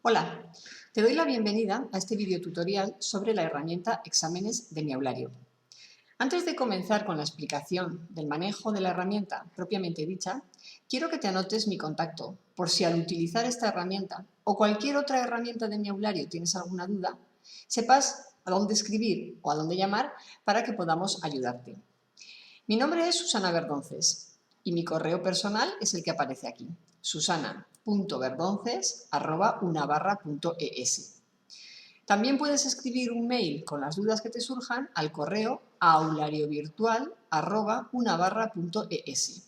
Hola, te doy la bienvenida a este video tutorial sobre la herramienta Exámenes de mi aulario. Antes de comenzar con la explicación del manejo de la herramienta propiamente dicha, quiero que te anotes mi contacto por si al utilizar esta herramienta o cualquier otra herramienta de mi aulario tienes alguna duda, sepas a dónde escribir o a dónde llamar para que podamos ayudarte. Mi nombre es Susana Verdonces y mi correo personal es el que aparece aquí, susana.verdonces@unabarra.es. También puedes escribir un mail con las dudas que te surjan al correo aulariovirtual@unabarra.es.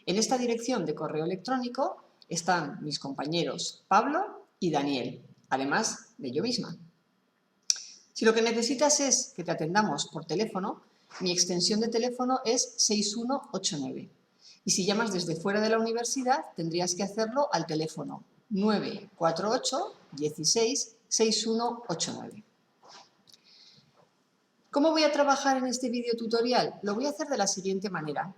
En esta dirección de correo electrónico están mis compañeros Pablo y Daniel, además de yo misma. Si lo que necesitas es que te atendamos por teléfono, mi extensión de teléfono es 6189. Y si llamas desde fuera de la universidad, tendrías que hacerlo al teléfono 948 16 6189. ¿Cómo voy a trabajar en este video tutorial? Lo voy a hacer de la siguiente manera.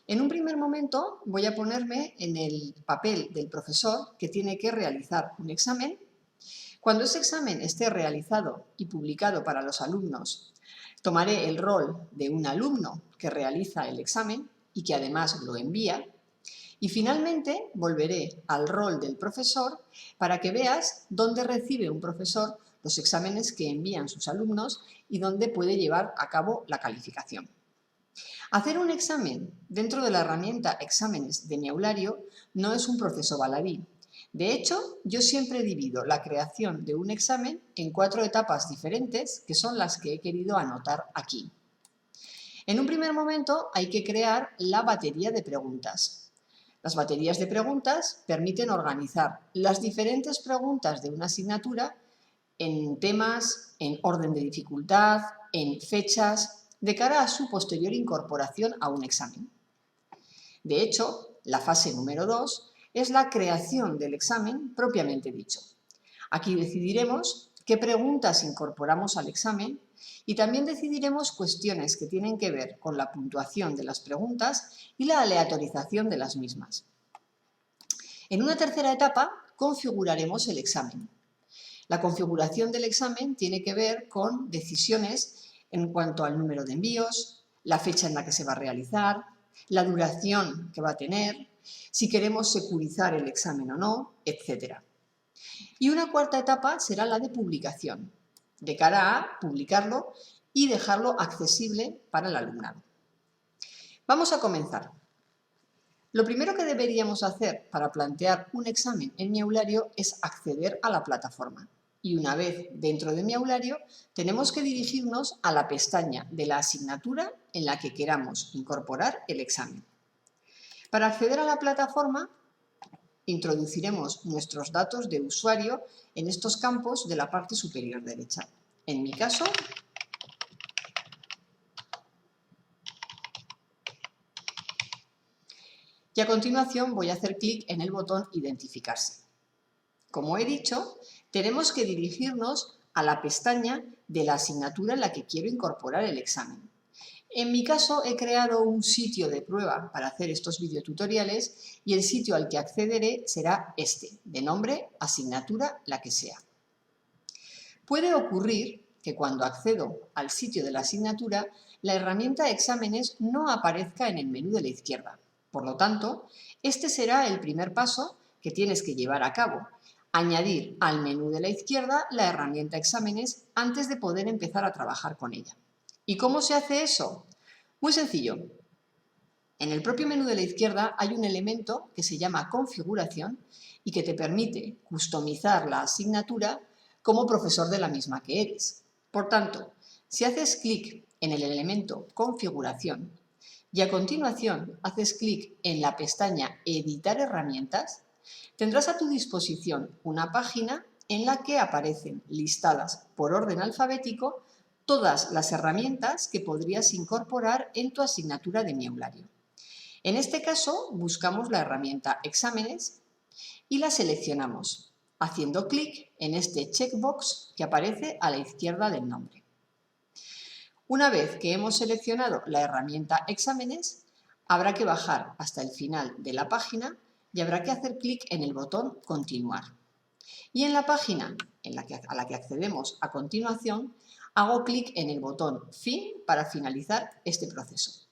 En un primer momento voy a ponerme en el papel del profesor que tiene que realizar un examen. Cuando ese examen esté realizado y publicado para los alumnos, tomaré el rol de un alumno que realiza el examen y que además lo envía. Y finalmente volveré al rol del profesor para que veas dónde recibe un profesor los exámenes que envían sus alumnos y dónde puede llevar a cabo la calificación. Hacer un examen dentro de la herramienta Exámenes de mi aulario no es un proceso baladí. De hecho, yo siempre divido la creación de un examen en 4 etapas diferentes, que son las que he querido anotar aquí. En un primer momento hay que crear la batería de preguntas. Las baterías de preguntas permiten organizar las diferentes preguntas de una asignatura en temas, en orden de dificultad, en fechas, de cara a su posterior incorporación a un examen. De hecho, la fase número 2 es la creación del examen propiamente dicho. Aquí decidiremos qué preguntas incorporamos al examen y también decidiremos cuestiones que tienen que ver con la puntuación de las preguntas y la aleatorización de las mismas. En una tercera etapa configuraremos el examen. La configuración del examen tiene que ver con decisiones en cuanto al número de envíos, la fecha en la que se va a realizar, la duración que va a tener, si queremos securizar el examen o no, etc. Y una cuarta etapa será la de publicación, de cara a publicarlo y dejarlo accesible para el alumnado. Vamos a comenzar. Lo primero que deberíamos hacer para plantear un examen en mi aulario es acceder a la plataforma. Y una vez dentro de mi aulario, tenemos que dirigirnos a la pestaña de la asignatura en la que queramos incorporar el examen. Para acceder a la plataforma, introduciremos nuestros datos de usuario en estos campos de la parte superior derecha. En mi caso, y a continuación voy a hacer clic en el botón Identificarse. Como he dicho, tenemos que dirigirnos a la pestaña de la asignatura en la que quiero incorporar el examen. En mi caso he creado un sitio de prueba para hacer estos videotutoriales y el sitio al que accederé será este, de nombre asignatura la que sea. Puede ocurrir que cuando accedo al sitio de la asignatura, la herramienta Exámenes no aparezca en el menú de la izquierda. Por lo tanto, este será el primer paso que tienes que llevar a cabo: añadir al menú de la izquierda la herramienta Exámenes antes de poder empezar a trabajar con ella. ¿Y cómo se hace eso? Muy sencillo. En el propio menú de la izquierda hay un elemento que se llama Configuración y que te permite customizar la asignatura como profesor de la misma que eres. Por tanto, si haces clic en el elemento Configuración y a continuación haces clic en la pestaña Editar herramientas, tendrás a tu disposición una página en la que aparecen listadas por orden alfabético todas las herramientas que podrías incorporar en tu asignatura de mi aulario. En este caso, buscamos la herramienta Exámenes y la seleccionamos, haciendo clic en este checkbox que aparece a la izquierda del nombre. Una vez que hemos seleccionado la herramienta Exámenes, habrá que bajar hasta el final de la página y habrá que hacer clic en el botón Continuar. Y en la página a la que accedemos a continuación, hago clic en el botón Fin para finalizar este proceso.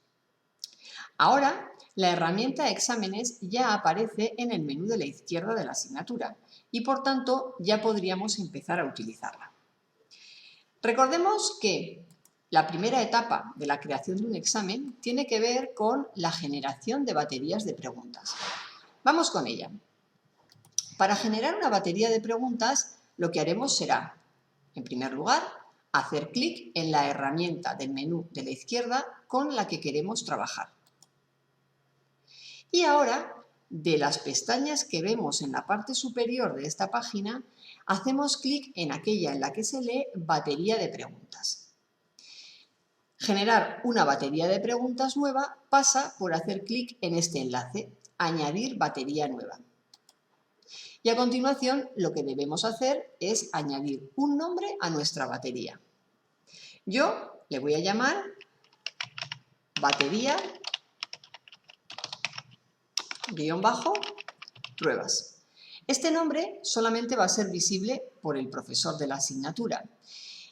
Ahora, la herramienta Exámenes ya aparece en el menú de la izquierda de la asignatura y, por tanto, ya podríamos empezar a utilizarla. Recordemos que la primera etapa de la creación de un examen tiene que ver con la generación de baterías de preguntas. Vamos con ella. Para generar una batería de preguntas, lo que haremos será, en primer lugar, hacer clic en la herramienta del menú de la izquierda con la que queremos trabajar. Y ahora, de las pestañas que vemos en la parte superior de esta página, hacemos clic en aquella en la que se lee Batería de preguntas. Generar una batería de preguntas nueva pasa por hacer clic en este enlace, Añadir batería nueva. Y a continuación lo que debemos hacer es añadir un nombre a nuestra batería. Yo le voy a llamar batería -pruebas. Este nombre solamente va a ser visible por el profesor de la asignatura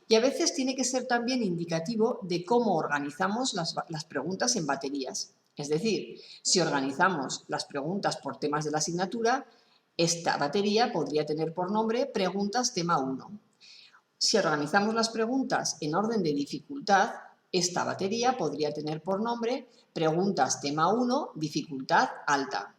y a veces tiene que ser también indicativo de cómo organizamos las preguntas en baterías. Es decir, si organizamos las preguntas por temas de la asignatura, esta batería podría tener por nombre Preguntas tema 1. Si organizamos las preguntas en orden de dificultad, esta batería podría tener por nombre Preguntas tema 1, dificultad alta.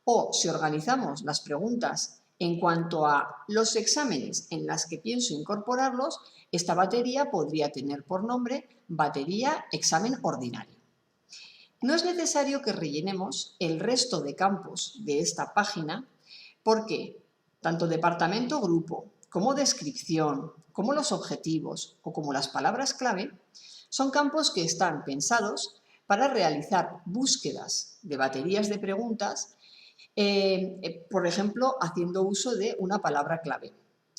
O si organizamos las preguntas en cuanto a los exámenes en las que pienso incorporarlos, esta batería podría tener por nombre Batería examen ordinario. No es necesario que rellenemos el resto de campos de esta página porque tanto departamento grupo como descripción, como los objetivos o como las palabras clave son campos que están pensados para realizar búsquedas de baterías de preguntas, por ejemplo, haciendo uso de una palabra clave.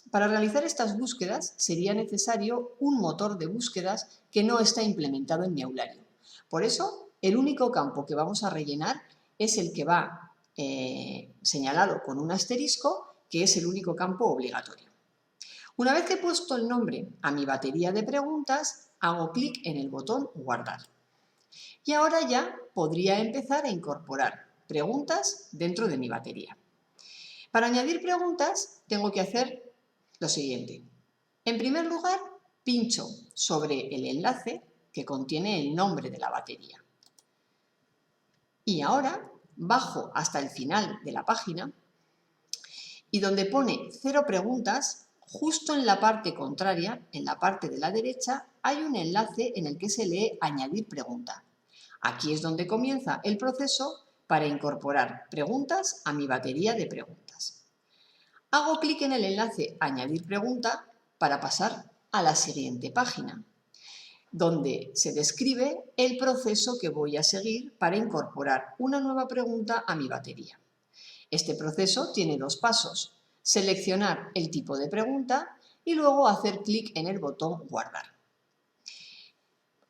Para realizar estas búsquedas sería necesario un motor de búsquedas que no está implementado en mi aulario. Por eso, el único campo que vamos a rellenar es el que va señalado con un asterisco, que es el único campo obligatorio. Una vez que he puesto el nombre a mi batería de preguntas, hago clic en el botón Guardar. Y ahora ya podría empezar a incorporar preguntas dentro de mi batería. Para añadir preguntas tengo que hacer lo siguiente. En primer lugar, pincho sobre el enlace que contiene el nombre de la batería. Y ahora bajo hasta el final de la página y donde pone 0 preguntas, justo en la parte contraria, en la parte de la derecha, hay un enlace en el que se lee Añadir pregunta. Aquí es donde comienza el proceso para incorporar preguntas a mi batería de preguntas. Hago clic en el enlace Añadir pregunta para pasar a la siguiente página, donde se describe el proceso que voy a seguir para incorporar una nueva pregunta a mi batería. Este proceso tiene 2 pasos: seleccionar el tipo de pregunta y luego hacer clic en el botón Guardar.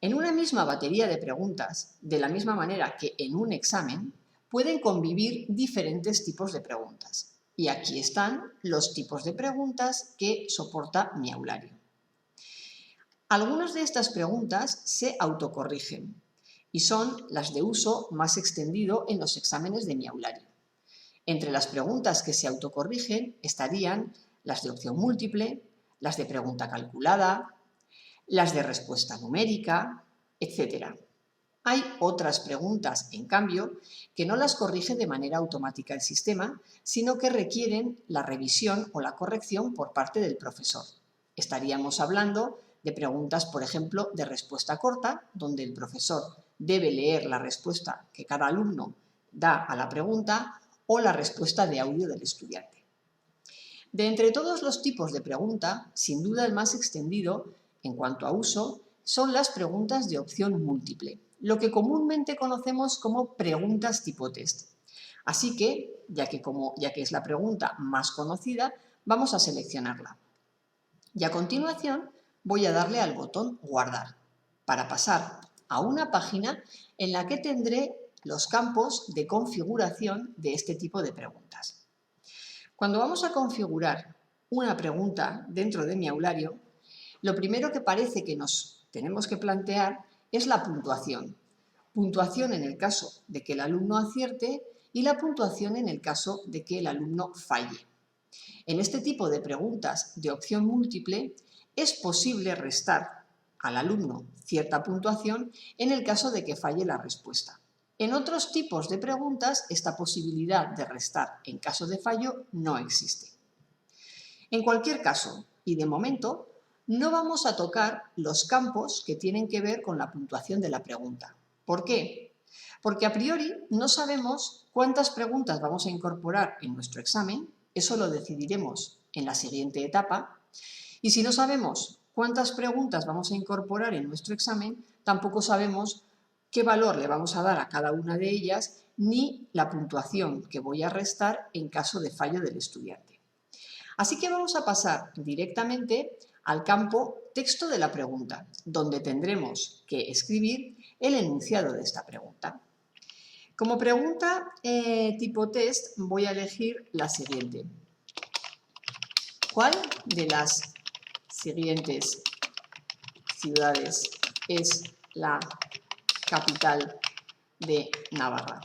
En una misma batería de preguntas, de la misma manera que en un examen, pueden convivir diferentes tipos de preguntas. Y aquí están los tipos de preguntas que soporta mi aulario. Algunas de estas preguntas se autocorrigen y son las de uso más extendido en los exámenes de mi aulario. Entre las preguntas que se autocorrigen estarían las de opción múltiple, las de pregunta calculada, las de respuesta numérica, etc. Hay otras preguntas, en cambio, que no las corrige de manera automática el sistema, sino que requieren la revisión o la corrección por parte del profesor. Estaríamos hablando de preguntas, por ejemplo, de respuesta corta, donde el profesor debe leer la respuesta que cada alumno da a la pregunta, o la respuesta de audio del estudiante. De entre todos los tipos de pregunta, sin duda el más extendido en cuanto a uso son las preguntas de opción múltiple, lo que comúnmente conocemos como preguntas tipo test. Así que, ya que es la pregunta más conocida, vamos a seleccionarla. Y a continuación voy a darle al botón Guardar para pasar a una página en la que tendré los campos de configuración de este tipo de preguntas. Cuando vamos a configurar una pregunta dentro de mi aulario, lo primero que parece que nos tenemos que plantear es la puntuación. Puntuación en el caso de que el alumno acierte y la puntuación en el caso de que el alumno falle. En este tipo de preguntas de opción múltiple es posible restar al alumno cierta puntuación en el caso de que falle la respuesta. En otros tipos de preguntas, esta posibilidad de restar en caso de fallo no existe. En cualquier caso, y de momento, no vamos a tocar los campos que tienen que ver con la puntuación de la pregunta. ¿Por qué? Porque a priori no sabemos cuántas preguntas vamos a incorporar en nuestro examen, eso lo decidiremos en la siguiente etapa, y si no sabemos cuántas preguntas vamos a incorporar en nuestro examen, tampoco sabemos qué valor le vamos a dar a cada una de ellas ni la puntuación que voy a restar en caso de fallo del estudiante. Así que vamos a pasar directamente al campo texto de la pregunta, donde tendremos que escribir el enunciado de esta pregunta. Como pregunta tipo test voy a elegir la siguiente. ¿Cuál de las siguientes ciudades es la capital de Navarra?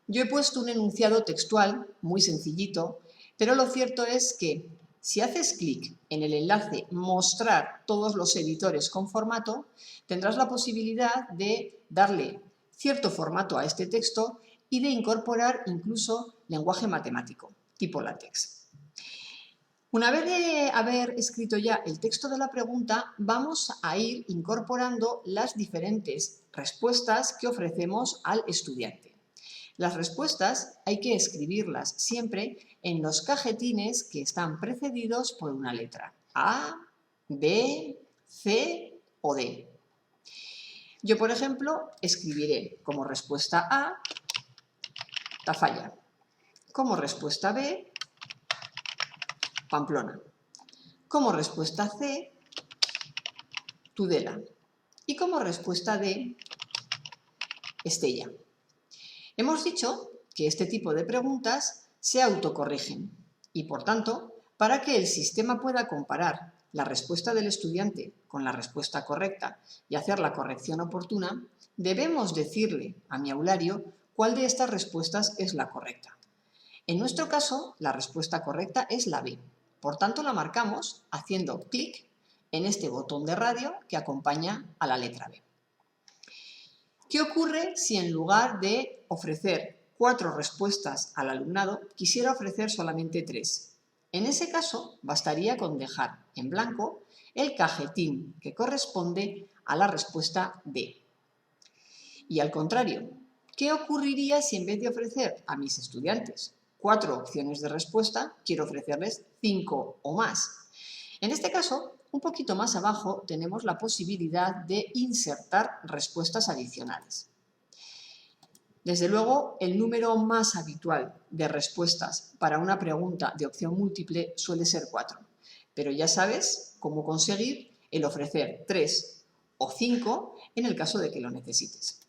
Yo he puesto un enunciado textual muy sencillito, pero lo cierto es que si haces clic en el enlace Mostrar todos los editores con formato, tendrás la posibilidad de darle cierto formato a este texto y de incorporar incluso lenguaje matemático, tipo LaTeX. Una vez de haber escrito ya el texto de la pregunta, vamos a ir incorporando las diferentes respuestas que ofrecemos al estudiante. Las respuestas hay que escribirlas siempre en los cajetines que están precedidos por una letra A, B, C o D. Yo, por ejemplo, escribiré como respuesta A, Tafalla, como respuesta B, Pamplona, como respuesta C, Tudela y como respuesta D, Estella. Hemos dicho que este tipo de preguntas se autocorrigen y, por tanto, para que el sistema pueda comparar la respuesta del estudiante con la respuesta correcta y hacer la corrección oportuna, debemos decirle a mi aulario cuál de estas respuestas es la correcta. En nuestro caso, la respuesta correcta es la B. Por tanto, la marcamos haciendo clic en este botón de radio que acompaña a la letra B. ¿Qué ocurre si en lugar de ofrecer 4 respuestas al alumnado quisiera ofrecer solamente 3? En ese caso, bastaría con dejar en blanco el cajetín que corresponde a la respuesta D. Y al contrario, ¿qué ocurriría si en vez de ofrecer a mis estudiantes 4 opciones de respuesta, quiero ofrecerles 5 o más? En este caso, un poquito más abajo tenemos la posibilidad de insertar respuestas adicionales. Desde luego, el número más habitual de respuestas para una pregunta de opción múltiple suele ser 4, pero ya sabes cómo conseguir el ofrecer 3 o 5 en el caso de que lo necesites.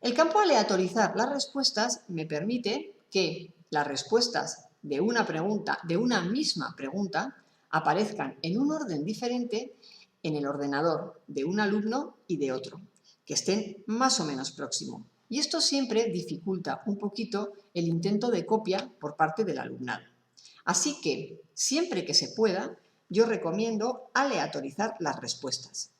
El campo aleatorizar las respuestas me permite que las respuestas de una misma pregunta, aparezcan en un orden diferente en el ordenador de un alumno y de otro, que estén más o menos próximos. Y esto siempre dificulta un poquito el intento de copia por parte del alumnado. Así que, siempre que se pueda, yo recomiendo aleatorizar las respuestas.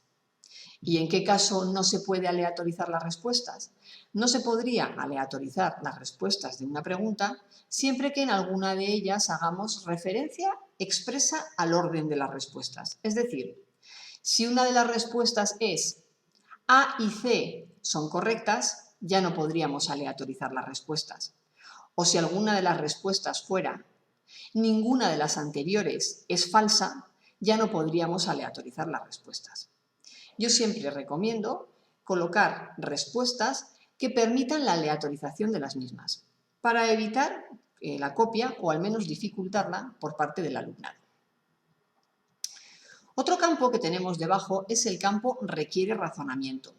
¿Y en qué caso no se puede aleatorizar las respuestas? No se podría aleatorizar las respuestas de una pregunta siempre que en alguna de ellas hagamos referencia expresa al orden de las respuestas. Es decir, si una de las respuestas es A y C son correctas, ya no podríamos aleatorizar las respuestas. O si alguna de las respuestas fuera ninguna de las anteriores es falsa, ya no podríamos aleatorizar las respuestas. Yo siempre recomiendo colocar respuestas que permitan la aleatorización de las mismas, para evitar la copia o al menos dificultarla por parte del alumnado. Otro campo que tenemos debajo es el campo requiere razonamiento.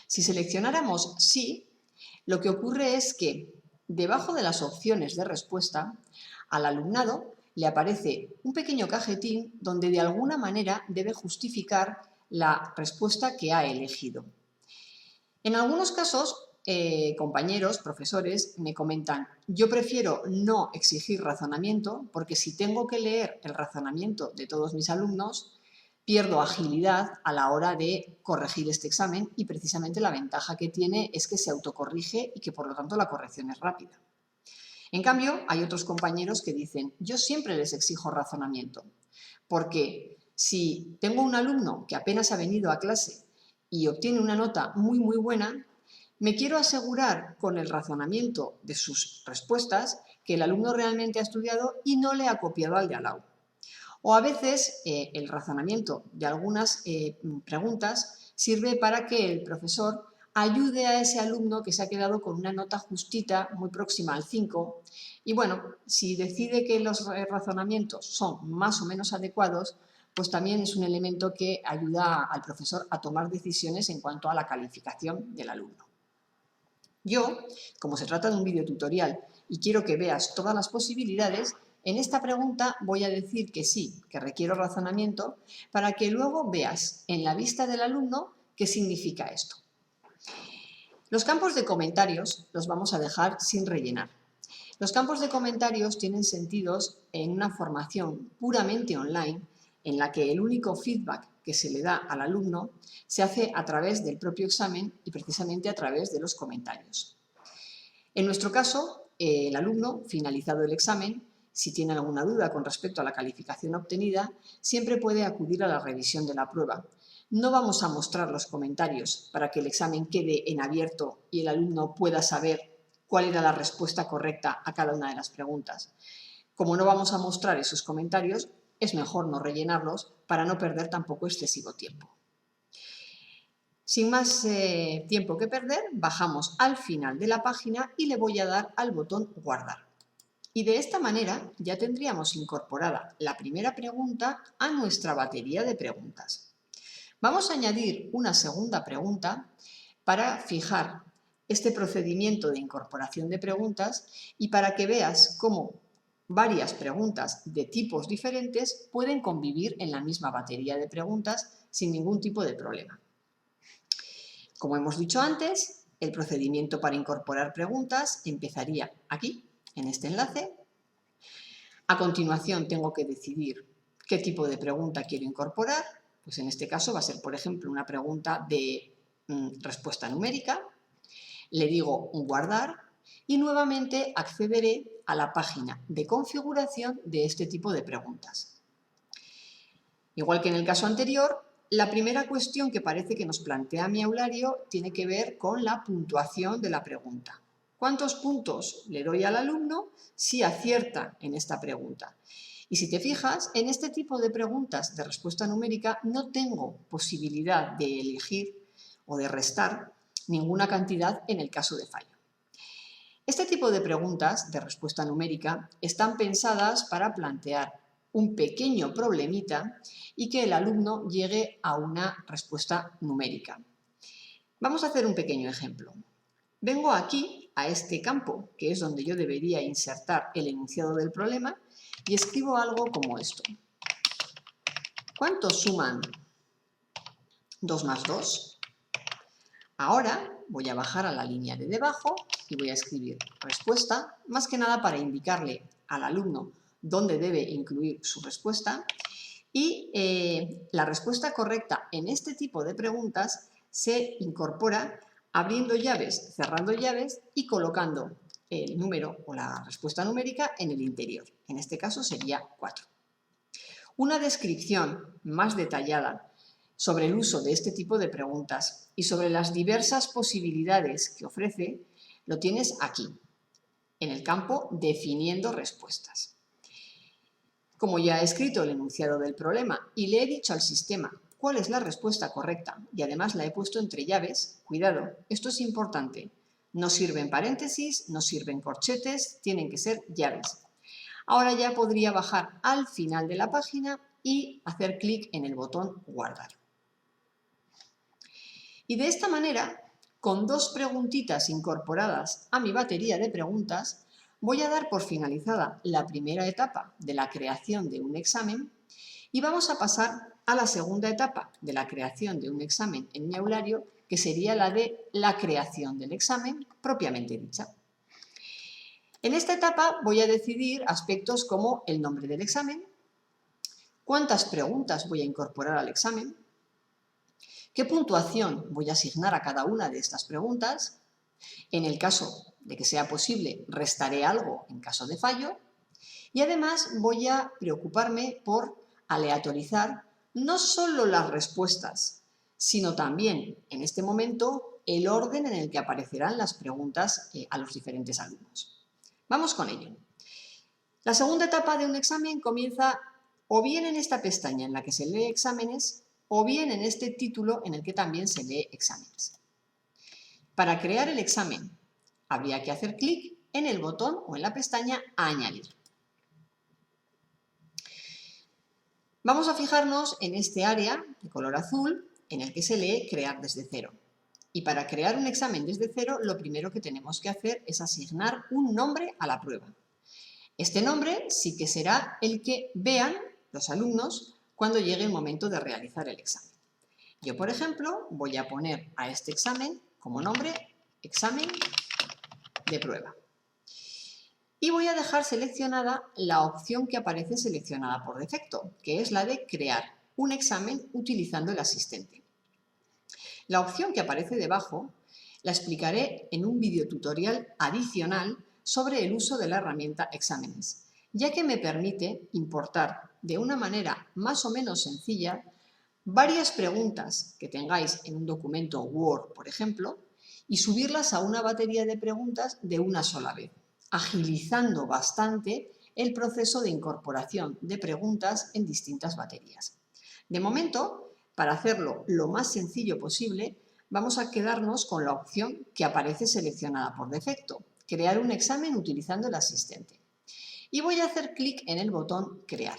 Si seleccionáramos sí, lo que ocurre es que debajo de las opciones de respuesta, al alumnado le aparece un pequeño cajetín donde de alguna manera debe justificar la respuesta que ha elegido. En algunos casos, compañeros, profesores, me comentan: yo prefiero no exigir razonamiento porque si tengo que leer el razonamiento de todos mis alumnos, pierdo agilidad a la hora de corregir este examen y precisamente la ventaja que tiene es que se autocorrige y que por lo tanto la corrección es rápida. En cambio, hay otros compañeros que dicen: yo siempre les exijo razonamiento, porque si tengo un alumno que apenas ha venido a clase y obtiene una nota muy buena, me quiero asegurar con el razonamiento de sus respuestas que el alumno realmente ha estudiado y no le ha copiado al de al lado. O a veces el razonamiento de algunas preguntas sirve para que el profesor ayude a ese alumno que se ha quedado con una nota justita, muy próxima al 5, y bueno, si decide que los razonamientos son más o menos adecuados, pues también es un elemento que ayuda al profesor a tomar decisiones en cuanto a la calificación del alumno. Yo, como se trata de un vídeo tutorial y quiero que veas todas las posibilidades, en esta pregunta voy a decir que sí, que requiero razonamiento, para que luego veas en la vista del alumno qué significa esto. Los campos de comentarios los vamos a dejar sin rellenar. Los campos de comentarios tienen sentidos en una formación puramente online en la que el único feedback que se le da al alumno se hace a través del propio examen y precisamente a través de los comentarios. En nuestro caso, el alumno, finalizado el examen, si tiene alguna duda con respecto a la calificación obtenida, siempre puede acudir a la revisión de la prueba. No vamos a mostrar los comentarios para que el examen quede en abierto y el alumno pueda saber cuál era la respuesta correcta a cada una de las preguntas. Como no vamos a mostrar esos comentarios, es mejor no rellenarlos para no perder tampoco excesivo tiempo. Sin más tiempo que perder, bajamos al final de la página y le voy a dar al botón guardar. Y de esta manera ya tendríamos incorporada la primera pregunta a nuestra batería de preguntas. Vamos a añadir una segunda pregunta para fijar este procedimiento de incorporación de preguntas y para que veas cómo varias preguntas de tipos diferentes pueden convivir en la misma batería de preguntas sin ningún tipo de problema. Como hemos dicho antes, el procedimiento para incorporar preguntas empezaría aquí, en este enlace. A continuación tengo que decidir qué tipo de pregunta quiero incorporar. Pues en este caso va a ser, por ejemplo, una pregunta de respuesta numérica. Le digo guardar y nuevamente accederé a la página de configuración de este tipo de preguntas. Igual que en el caso anterior, la primera cuestión que parece que nos plantea mi aulario tiene que ver con la puntuación de la pregunta. ¿Cuántos puntos le doy al alumno si acierta en esta pregunta? Y si te fijas, en este tipo de preguntas de respuesta numérica no tengo posibilidad de elegir o de restar ninguna cantidad en el caso de fallo. Este tipo de preguntas de respuesta numérica están pensadas para plantear un pequeño problemita y que el alumno llegue a una respuesta numérica. Vamos a hacer un pequeño ejemplo. Vengo aquí a este campo, que es donde yo debería insertar el enunciado del problema, y escribo algo como esto. ¿Cuántos suman 2 más 2? Ahora voy a bajar a la línea de debajo y voy a escribir respuesta, más que nada para indicarle al alumno dónde debe incluir su respuesta. Y la respuesta correcta en este tipo de preguntas se incorpora abriendo llaves, cerrando llaves y colocando el número o la respuesta numérica en el interior. En este caso sería 4. Una descripción más detallada sobre el uso de este tipo de preguntas y sobre las diversas posibilidades que ofrece, lo tienes aquí, en el campo Definiendo respuestas. Como ya he escrito el enunciado del problema y le he dicho al sistema cuál es la respuesta correcta y además la he puesto entre llaves, cuidado, esto es importante, no sirven paréntesis, no sirven corchetes, tienen que ser llaves. Ahora ya podría bajar al final de la página y hacer clic en el botón guardar. Y de esta manera, con 2 preguntitas incorporadas a mi batería de preguntas, voy a dar por finalizada la primera etapa de la creación de un examen y vamos a pasar a la segunda etapa de la creación de un examen en mi aulario, que sería la de la creación del examen propiamente dicha. En esta etapa voy a decidir aspectos como el nombre del examen, cuántas preguntas voy a incorporar al examen, qué puntuación voy a asignar a cada una de estas preguntas. En el caso de que sea posible, restaré algo en caso de fallo. Y además voy a preocuparme por aleatorizar no solo las respuestas, sino también, en este momento, el orden en el que aparecerán las preguntas a los diferentes alumnos. Vamos con ello. La segunda etapa de un examen comienza o bien en esta pestaña en la que se lee exámenes, o bien en este título en el que también se lee exámenes. Para crear el examen, habría que hacer clic en el botón o en la pestaña Añadir. Vamos a fijarnos en este área de color azul en el que se lee Crear desde cero. Y para crear un examen desde cero, lo primero que tenemos que hacer es asignar un nombre a la prueba. Este nombre sí que será el que vean los alumnos cuando llegue el momento de realizar el examen. Yo, por ejemplo, voy a poner a este examen como nombre examen de prueba. Y voy a dejar seleccionada la opción que aparece seleccionada por defecto, que es la de crear un examen utilizando el asistente. La opción que aparece debajo la explicaré en un videotutorial adicional sobre el uso de la herramienta Exámenes, ya que me permite importar de una manera más o menos sencilla varias preguntas que tengáis en un documento Word, por ejemplo, y subirlas a una batería de preguntas de una sola vez, agilizando bastante el proceso de incorporación de preguntas en distintas baterías. De momento, para hacerlo lo más sencillo posible, vamos a quedarnos con la opción que aparece seleccionada por defecto, crear un examen utilizando el asistente. Y voy a hacer clic en el botón Crear.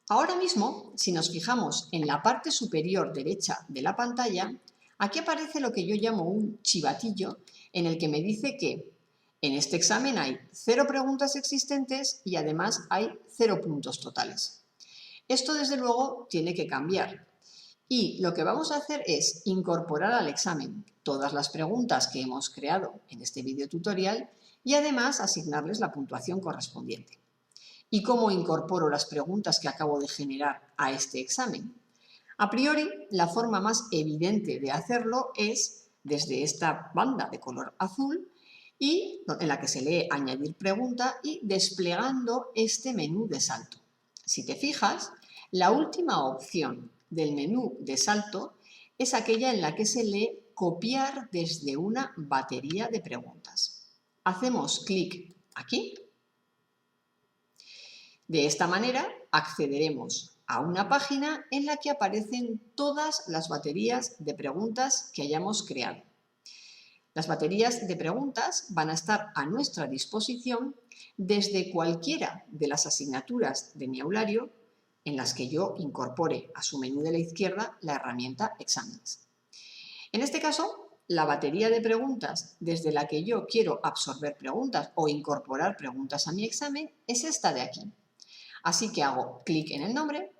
Ahora mismo, si nos fijamos en la parte superior derecha de la pantalla, aquí aparece lo que yo llamo un chivatillo en el que me dice que en este examen hay 0 preguntas existentes y además hay 0 puntos totales. Esto, desde luego, tiene que cambiar. Y lo que vamos a hacer es incorporar al examen todas las preguntas que hemos creado en este videotutorial y además asignarles la puntuación correspondiente. ¿Y cómo incorporo las preguntas que acabo de generar a este examen? A priori, la forma más evidente de hacerlo es desde esta banda de color azul y en la que se lee Añadir pregunta y desplegando este menú de salto. Si te fijas, la última opción del menú de salto es aquella en la que se lee Copiar desde una batería de preguntas. Hacemos clic aquí. De esta manera accederemos a una página en la que aparecen todas las baterías de preguntas que hayamos creado. Las baterías de preguntas van a estar a nuestra disposición desde cualquiera de las asignaturas de mi aulario en las que yo incorpore a su menú de la izquierda la herramienta Exámenes. En este caso, la batería de preguntas desde la que yo quiero absorber preguntas o incorporar preguntas a mi examen es esta de aquí. Así que hago clic en el nombre,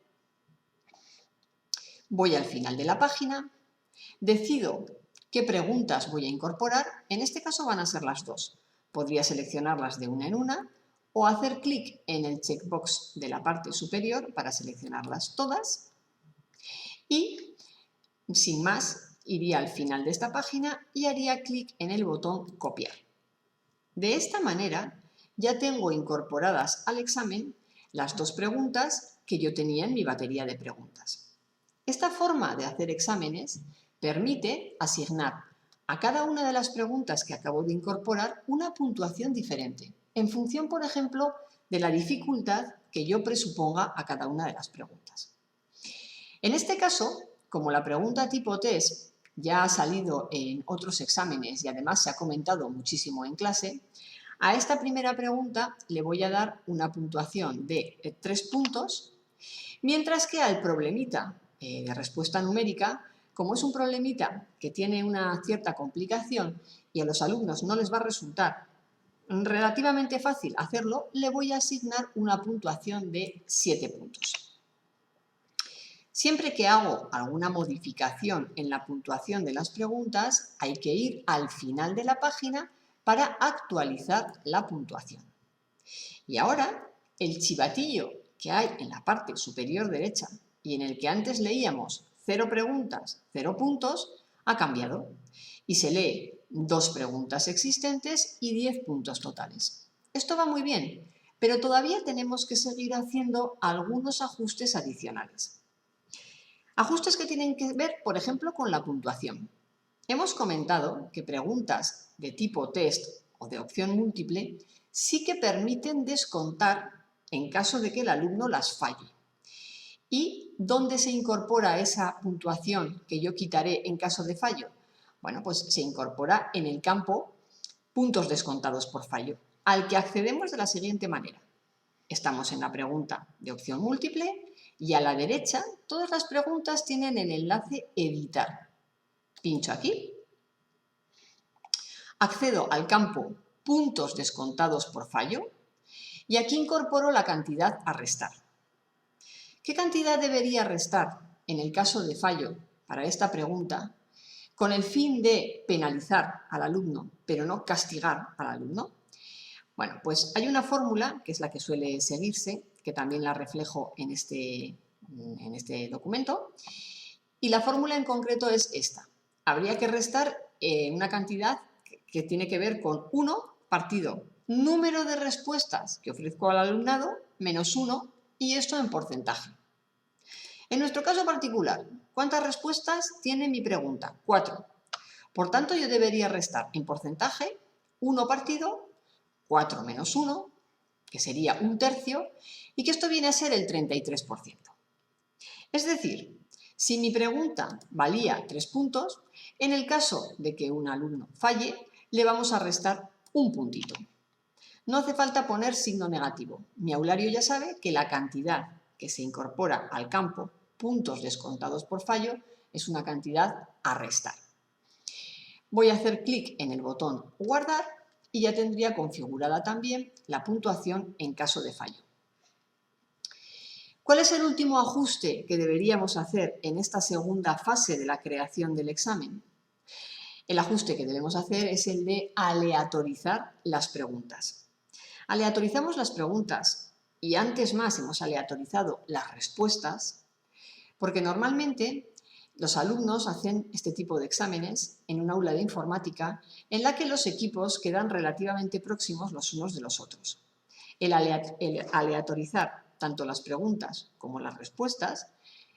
voy al final de la página, decido qué preguntas voy a incorporar. En este caso van a ser las dos. Podría seleccionarlas de una en una o hacer clic en el checkbox de la parte superior para seleccionarlas todas y, sin más, iría al final de esta página y haría clic en el botón Copiar. De esta manera ya tengo incorporadas al examen las dos preguntas que yo tenía en mi batería de preguntas. Esta forma de hacer exámenes permite asignar a cada una de las preguntas que acabo de incorporar una puntuación diferente, en función, por ejemplo, de la dificultad que yo presuponga a cada una de las preguntas. En este caso, como la pregunta tipo test ya ha salido en otros exámenes y además se ha comentado muchísimo en clase, a esta primera pregunta le voy a dar una puntuación de 3 puntos, mientras que al problemita de respuesta numérica como es un problemita que tiene una cierta complicación y a los alumnos no les va a resultar relativamente fácil hacerlo, le voy a asignar una puntuación de 7 puntos. Siempre que hago alguna modificación en la puntuación de las preguntas, hay que ir al final de la página para actualizar la puntuación. Y ahora, el chivatillo que hay en la parte superior derecha y en el que antes leíamos 0 preguntas, 0 puntos, ha cambiado y se lee 2 preguntas existentes y 10 puntos totales. Esto va muy bien, pero todavía tenemos que seguir haciendo algunos ajustes adicionales. Ajustes que tienen que ver, por ejemplo, con la puntuación. Hemos comentado que preguntas de tipo test o de opción múltiple sí que permiten descontar en caso de que el alumno las falle. ¿Y dónde se incorpora esa puntuación que yo quitaré en caso de fallo? Bueno, pues se incorpora en el campo puntos descontados por fallo, al que accedemos de la siguiente manera. Estamos en la pregunta de opción múltiple y a la derecha todas las preguntas tienen el enlace editar. Pincho aquí, accedo al campo puntos descontados por fallo y aquí incorporo la cantidad a restar. ¿Qué cantidad debería restar en el caso de fallo para esta pregunta con el fin de penalizar al alumno, pero no castigar al alumno? Bueno, pues hay una fórmula, que es la que suele seguirse, que también la reflejo en este documento, y la fórmula en concreto es esta. Habría que restar una cantidad que tiene que ver con 1 partido número de respuestas que ofrezco al alumnado menos 1 y esto en porcentaje. En nuestro caso particular, ¿cuántas respuestas tiene mi pregunta? 4. Por tanto, yo debería restar en porcentaje 1 partido 4 menos 1, que sería 1/3, y que esto viene a ser el 33%. Es decir, si mi pregunta valía 3 puntos, en el caso de que un alumno falle, le vamos a restar un puntito. No hace falta poner signo negativo. Mi aulario ya sabe que la cantidad que se incorpora al campo puntos descontados por fallo es una cantidad a restar. Voy a hacer clic en el botón guardar y ya tendría configurada también la puntuación en caso de fallo. ¿Cuál es el último ajuste que deberíamos hacer en esta segunda fase de la creación del examen? El ajuste que debemos hacer es el de aleatorizar las preguntas. Aleatorizamos las preguntas y antes más hemos aleatorizado las respuestas porque normalmente los alumnos hacen este tipo de exámenes en un aula de informática en la que los equipos quedan relativamente próximos los unos de los otros. El aleatorizar tanto las preguntas como las respuestas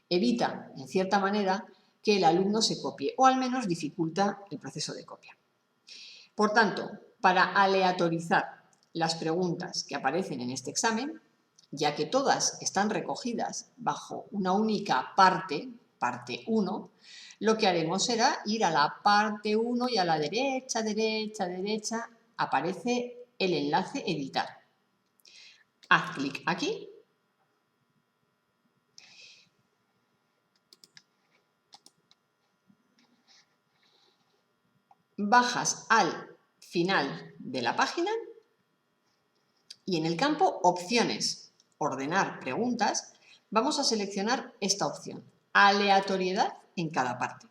evita, en cierta manera, que el alumno se copie o al menos dificulta el proceso de copia. Por tanto, para aleatorizar las preguntas que aparecen en este examen, ya que todas están recogidas bajo una única parte 1, lo que haremos será ir a la parte 1 y a la derecha, derecha, aparece el enlace editar. Haz clic aquí. Bajas al final de la página y en el campo opciones, ordenar preguntas, vamos a seleccionar esta opción, aleatoriedad en cada parte.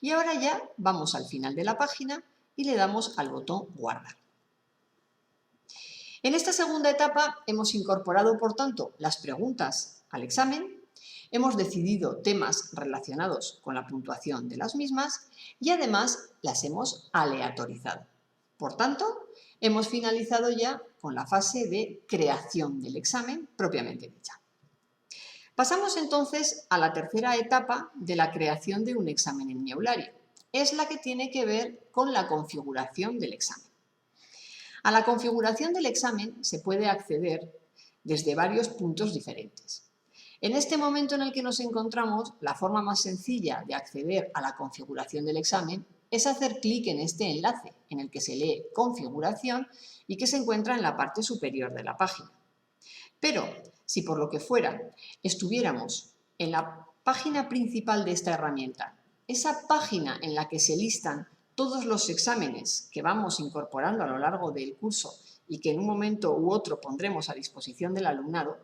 Y ahora ya vamos al final de la página y le damos al botón guardar. En esta segunda etapa hemos incorporado, por tanto, las preguntas al examen, hemos decidido temas relacionados con la puntuación de las mismas y además las hemos aleatorizado. Por tanto, hemos finalizado ya con la fase de creación del examen propiamente dicha. Pasamos entonces a la tercera etapa de la creación de un examen en mi aulario. Es la que tiene que ver con la configuración del examen. A la configuración del examen se puede acceder desde varios puntos diferentes. En este momento en el que nos encontramos, la forma más sencilla de acceder a la configuración del examen es hacer clic en este enlace en el que se lee configuración y que se encuentra en la parte superior de la página. Pero si por lo que fuera estuviéramos en la página principal de esta herramienta esa página en la que se listan todos los exámenes que vamos incorporando a lo largo del curso y que en un momento u otro pondremos a disposición del alumnado,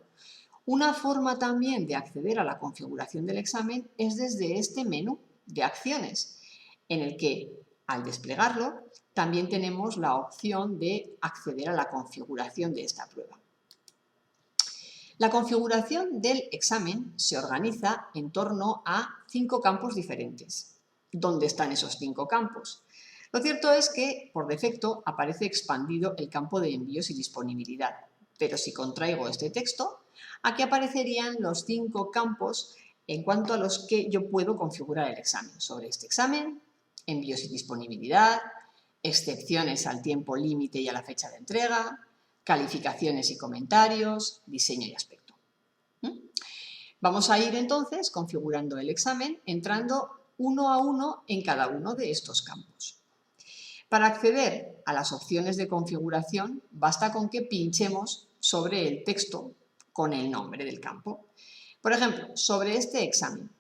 una forma también de acceder a la configuración del examen es desde este menú de acciones, en el que, al desplegarlo, también tenemos la opción de acceder a la configuración de esta prueba. La configuración del examen se organiza en torno a 5 campos diferentes. ¿Dónde están esos 5 campos? Lo cierto es que, por defecto, aparece expandido el campo de envíos y disponibilidad, pero si contraigo este texto, aquí aparecerían los 5 campos en cuanto a los que yo puedo configurar el examen. Sobre este examen, envíos y disponibilidad, excepciones al tiempo límite y a la fecha de entrega, calificaciones y comentarios, diseño y aspecto. Vamos a ir entonces configurando el examen entrando uno a uno en cada uno de estos campos. Para acceder a las opciones de configuración basta con que pinchemos sobre el texto con el nombre del campo. Por ejemplo, sobre este examen.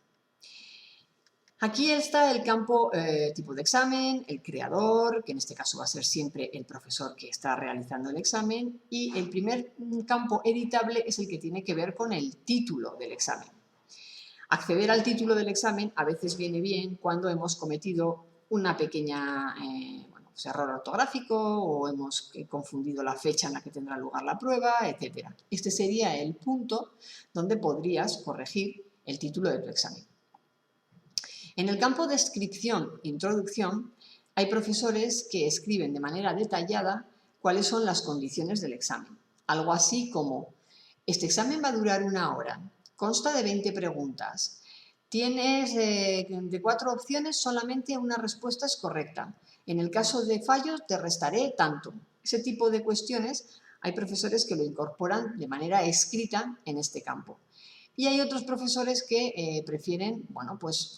Aquí está el campo tipo de examen, el creador, que en este caso va a ser siempre el profesor que está realizando el examen, y el primer campo editable es el que tiene que ver con el título del examen. Acceder al título del examen a veces viene bien cuando hemos cometido una pequeña error ortográfico o hemos confundido la fecha en la que tendrá lugar la prueba, etc. Este sería el punto donde podrías corregir el título de tu examen. En el campo descripción e introducción hay profesores que escriben de manera detallada cuáles son las condiciones del examen. Algo así como, este examen va a durar 1 hora, consta de 20 preguntas, tienes de 4 opciones solamente una respuesta es correcta. En el caso de fallos te restaré tanto. Ese tipo de cuestiones hay profesores que lo incorporan de manera escrita en este campo. Y hay otros profesores que prefieren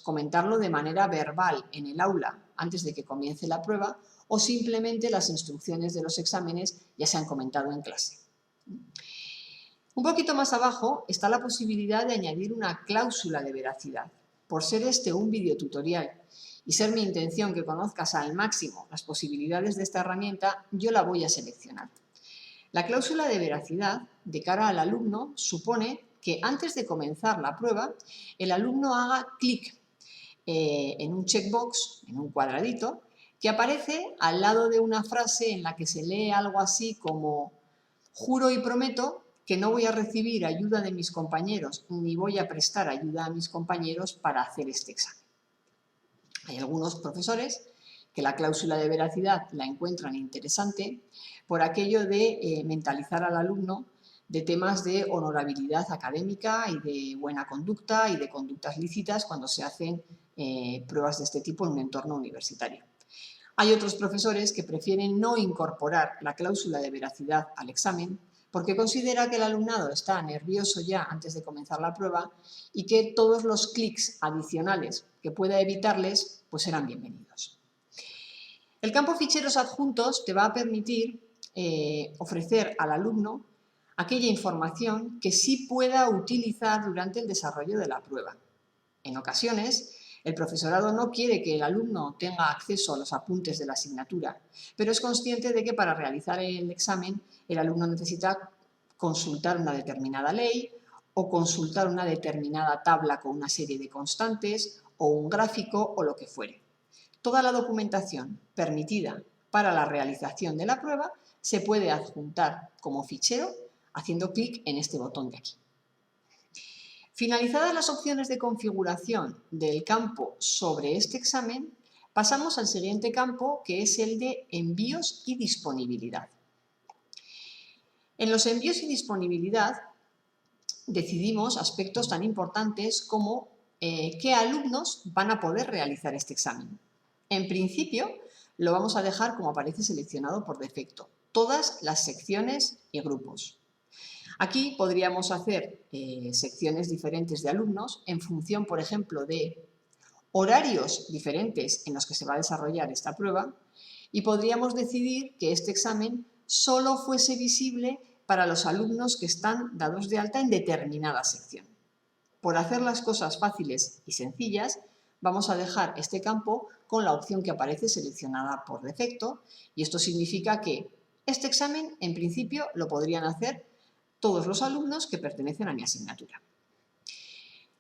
comentarlo de manera verbal en el aula antes de que comience la prueba o simplemente las instrucciones de los exámenes ya se han comentado en clase. Un poquito más abajo está la posibilidad de añadir una cláusula de veracidad. Por ser este un videotutorial y ser mi intención que conozcas al máximo las posibilidades de esta herramienta, yo la voy a seleccionar. La cláusula de veracidad de cara al alumno supone que antes de comenzar la prueba, el alumno haga clic en un checkbox, en un cuadradito, que aparece al lado de una frase en la que se lee algo así como juro y prometo que no voy a recibir ayuda de mis compañeros ni voy a prestar ayuda a mis compañeros para hacer este examen. Hay algunos profesores que la cláusula de veracidad la encuentran interesante por aquello de mentalizar al alumno de temas de honorabilidad académica y de buena conducta y de conductas lícitas cuando se hacen pruebas de este tipo en un entorno universitario. Hay otros profesores que prefieren no incorporar la cláusula de veracidad al examen porque considera que el alumnado está nervioso ya antes de comenzar la prueba y que todos los clics adicionales que pueda evitarles pues serán bienvenidos. El campo ficheros adjuntos te va a permitir ofrecer al alumno aquella información que sí pueda utilizar durante el desarrollo de la prueba. En ocasiones, el profesorado no quiere que el alumno tenga acceso a los apuntes de la asignatura, pero es consciente de que para realizar el examen el alumno necesita consultar una determinada ley o consultar una determinada tabla con una serie de constantes o un gráfico o lo que fuere. Toda la documentación permitida para la realización de la prueba se puede adjuntar como fichero haciendo clic en este botón de aquí. Finalizadas las opciones de configuración del campo sobre este examen, pasamos al siguiente campo, que es el de envíos y disponibilidad. En los envíos y disponibilidad decidimos aspectos tan importantes como qué alumnos van a poder realizar este examen. En principio, lo vamos a dejar como aparece seleccionado por defecto, todas las secciones y grupos. Aquí podríamos hacer secciones diferentes de alumnos en función, por ejemplo, de horarios diferentes en los que se va a desarrollar esta prueba y podríamos decidir que este examen solo fuese visible para los alumnos que están dados de alta en determinada sección. Por hacer las cosas fáciles y sencillas, vamos a dejar este campo con la opción que aparece seleccionada por defecto y esto significa que este examen en principio lo podrían hacer todos los alumnos que pertenecen a mi asignatura.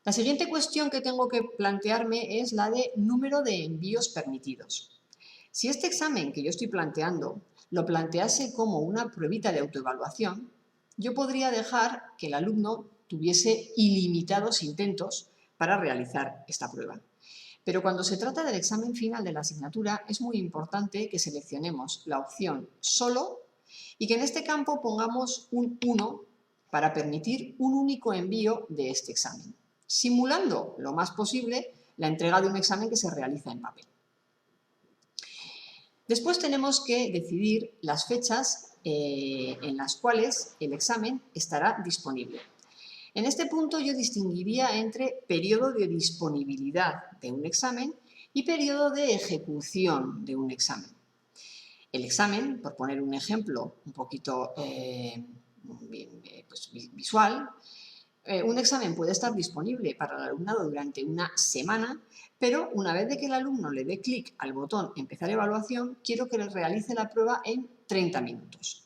La siguiente cuestión que tengo que plantearme es la de número de envíos permitidos. Si este examen que yo estoy planteando lo plantease como una pruebita de autoevaluación, yo podría dejar que el alumno tuviese ilimitados intentos para realizar esta prueba. Pero cuando se trata del examen final de la asignatura es muy importante que seleccionemos la opción solo y que en este campo pongamos un 1 para permitir un único envío de este examen, simulando lo más posible la entrega de un examen que se realiza en papel. Después tenemos que decidir las fechas en las cuales el examen estará disponible. En este punto yo distinguiría entre periodo de disponibilidad de un examen y periodo de ejecución de un examen. El examen, por poner un ejemplo un poquito visual, un examen puede estar disponible para el alumnado durante una semana, pero una vez de que el alumno le dé clic al botón Empezar evaluación, quiero que le realice la prueba en 30 minutos.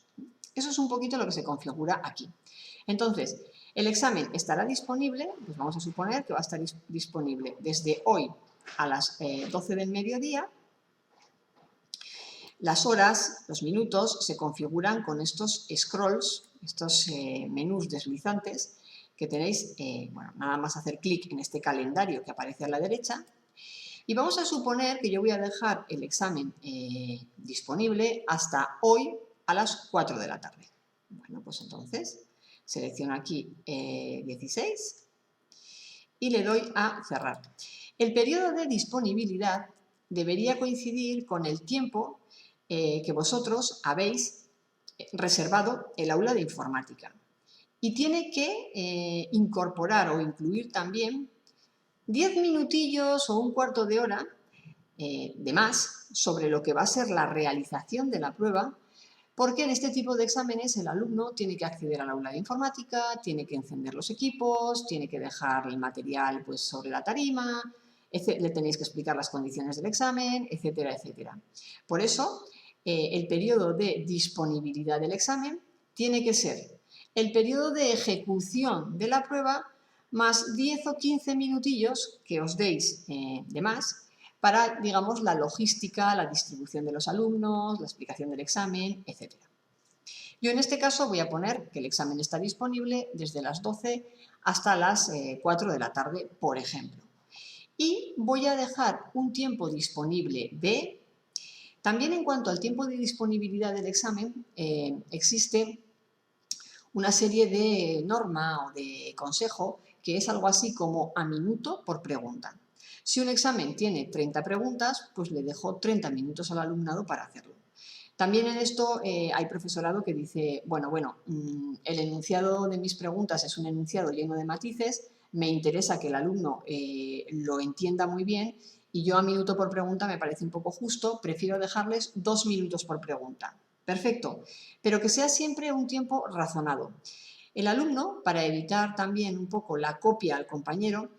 Eso es un poquito lo que se configura aquí. Entonces, el examen estará disponible, pues vamos a suponer que va a estar disponible desde hoy a las 12 del mediodía. Las horas, los minutos, se configuran con estos scrolls, estos menús deslizantes que tenéis, nada más hacer clic en este calendario que aparece a la derecha. Y vamos a suponer que yo voy a dejar el examen disponible hasta hoy a las 4 de la tarde. Bueno, pues entonces selecciono aquí 16 y le doy a cerrar. El periodo de disponibilidad debería coincidir con el tiempo que vosotros habéis reservado el aula de informática y tiene que incorporar o incluir también 10 minutillos o un cuarto de hora de más sobre lo que va a ser la realización de la prueba, porque en este tipo de exámenes el alumno tiene que acceder al aula de informática, tiene que encender los equipos, tiene que dejar el material pues, sobre la tarima, le tenéis que explicar las condiciones del examen, etcétera, etcétera. Por eso, el periodo de disponibilidad del examen tiene que ser el periodo de ejecución de la prueba más 10 o 15 minutillos que os deis de más para, digamos, la logística, la distribución de los alumnos, la explicación del examen, etc. Yo en este caso voy a poner que el examen está disponible desde las 12 hasta las 4 de la tarde, por ejemplo. Y voy a dejar un tiempo disponible B. También en cuanto al tiempo de disponibilidad del examen, existe una serie de norma o de consejo que es algo así como a minuto por pregunta. Si un examen tiene 30 preguntas, pues le dejo 30 minutos al alumnado para hacerlo. También en esto hay profesorado que dice, el enunciado de mis preguntas es un enunciado lleno de matices, me interesa que el alumno lo entienda muy bien y yo a minuto por pregunta me parece un poco justo, prefiero dejarles 2 minutos por pregunta. Perfecto, pero que sea siempre un tiempo razonado. El alumno, para evitar también un poco la copia al compañero,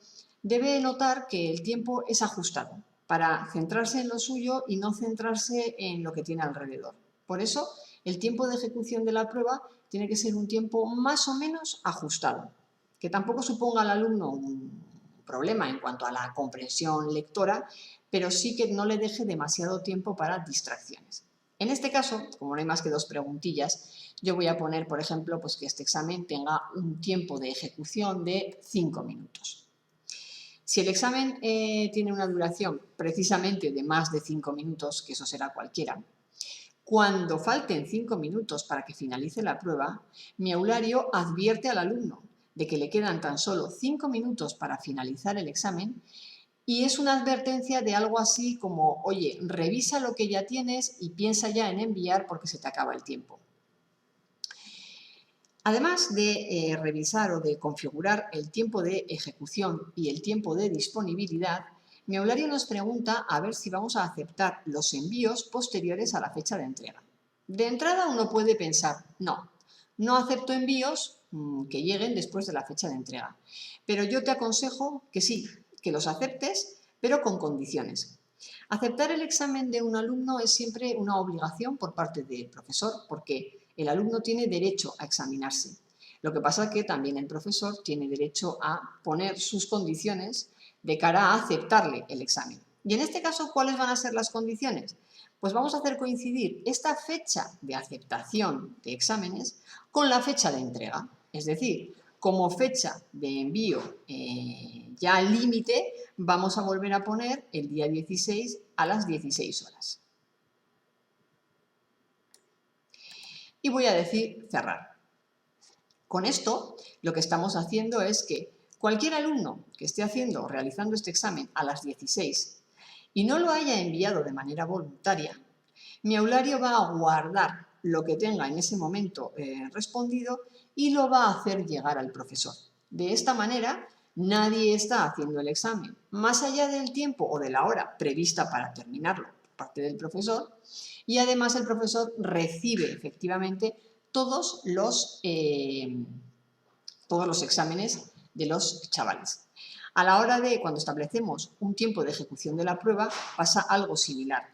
debe notar que el tiempo es ajustado para centrarse en lo suyo y no centrarse en lo que tiene alrededor. Por eso, el tiempo de ejecución de la prueba tiene que ser un tiempo más o menos ajustado, que tampoco suponga al alumno un problema en cuanto a la comprensión lectora, pero sí que no le deje demasiado tiempo para distracciones. En este caso, como no hay más que 2 preguntillas, yo voy a poner, por ejemplo, pues que este examen tenga un tiempo de ejecución de 5 minutos. Si el examen tiene una duración precisamente de más de 5 minutos, que eso será cualquiera, cuando falten 5 minutos para que finalice la prueba, mi aulario advierte al alumno de que le quedan tan solo 5 minutos para finalizar el examen y es una advertencia de algo así como, oye, revisa lo que ya tienes y piensa ya en enviar porque se te acaba el tiempo. Además de revisar o de configurar el tiempo de ejecución y el tiempo de disponibilidad, mi aulario nos pregunta a ver si vamos a aceptar los envíos posteriores a la fecha de entrega. De entrada uno puede pensar, no acepto envíos que lleguen después de la fecha de entrega. Pero yo te aconsejo que sí, que los aceptes pero con condiciones. Aceptar el examen de un alumno es siempre una obligación por parte del profesor, porque el alumno tiene derecho a examinarse. Lo que pasa es que también el profesor tiene derecho a poner sus condiciones de cara a aceptarle el examen. Y en este caso, ¿cuáles van a ser las condiciones? Pues vamos a hacer coincidir esta fecha de aceptación de exámenes con la fecha de entrega. Es decir, como fecha de envío ya límite, vamos a volver a poner el día 16 a las 16 horas. Y voy a decir cerrar. Con esto, lo que estamos haciendo es que cualquier alumno que esté realizando este examen a las 16 y no lo haya enviado de manera voluntaria, mi aulario va a guardar lo que tenga en ese momento respondido y lo va a hacer llegar al profesor. De esta manera, nadie está haciendo el examen más allá del tiempo o de la hora prevista para terminarlo por parte del profesor, y además el profesor recibe efectivamente todos los exámenes de los chavales. A la hora de, cuando establecemos un tiempo de ejecución de la prueba, pasa algo similar.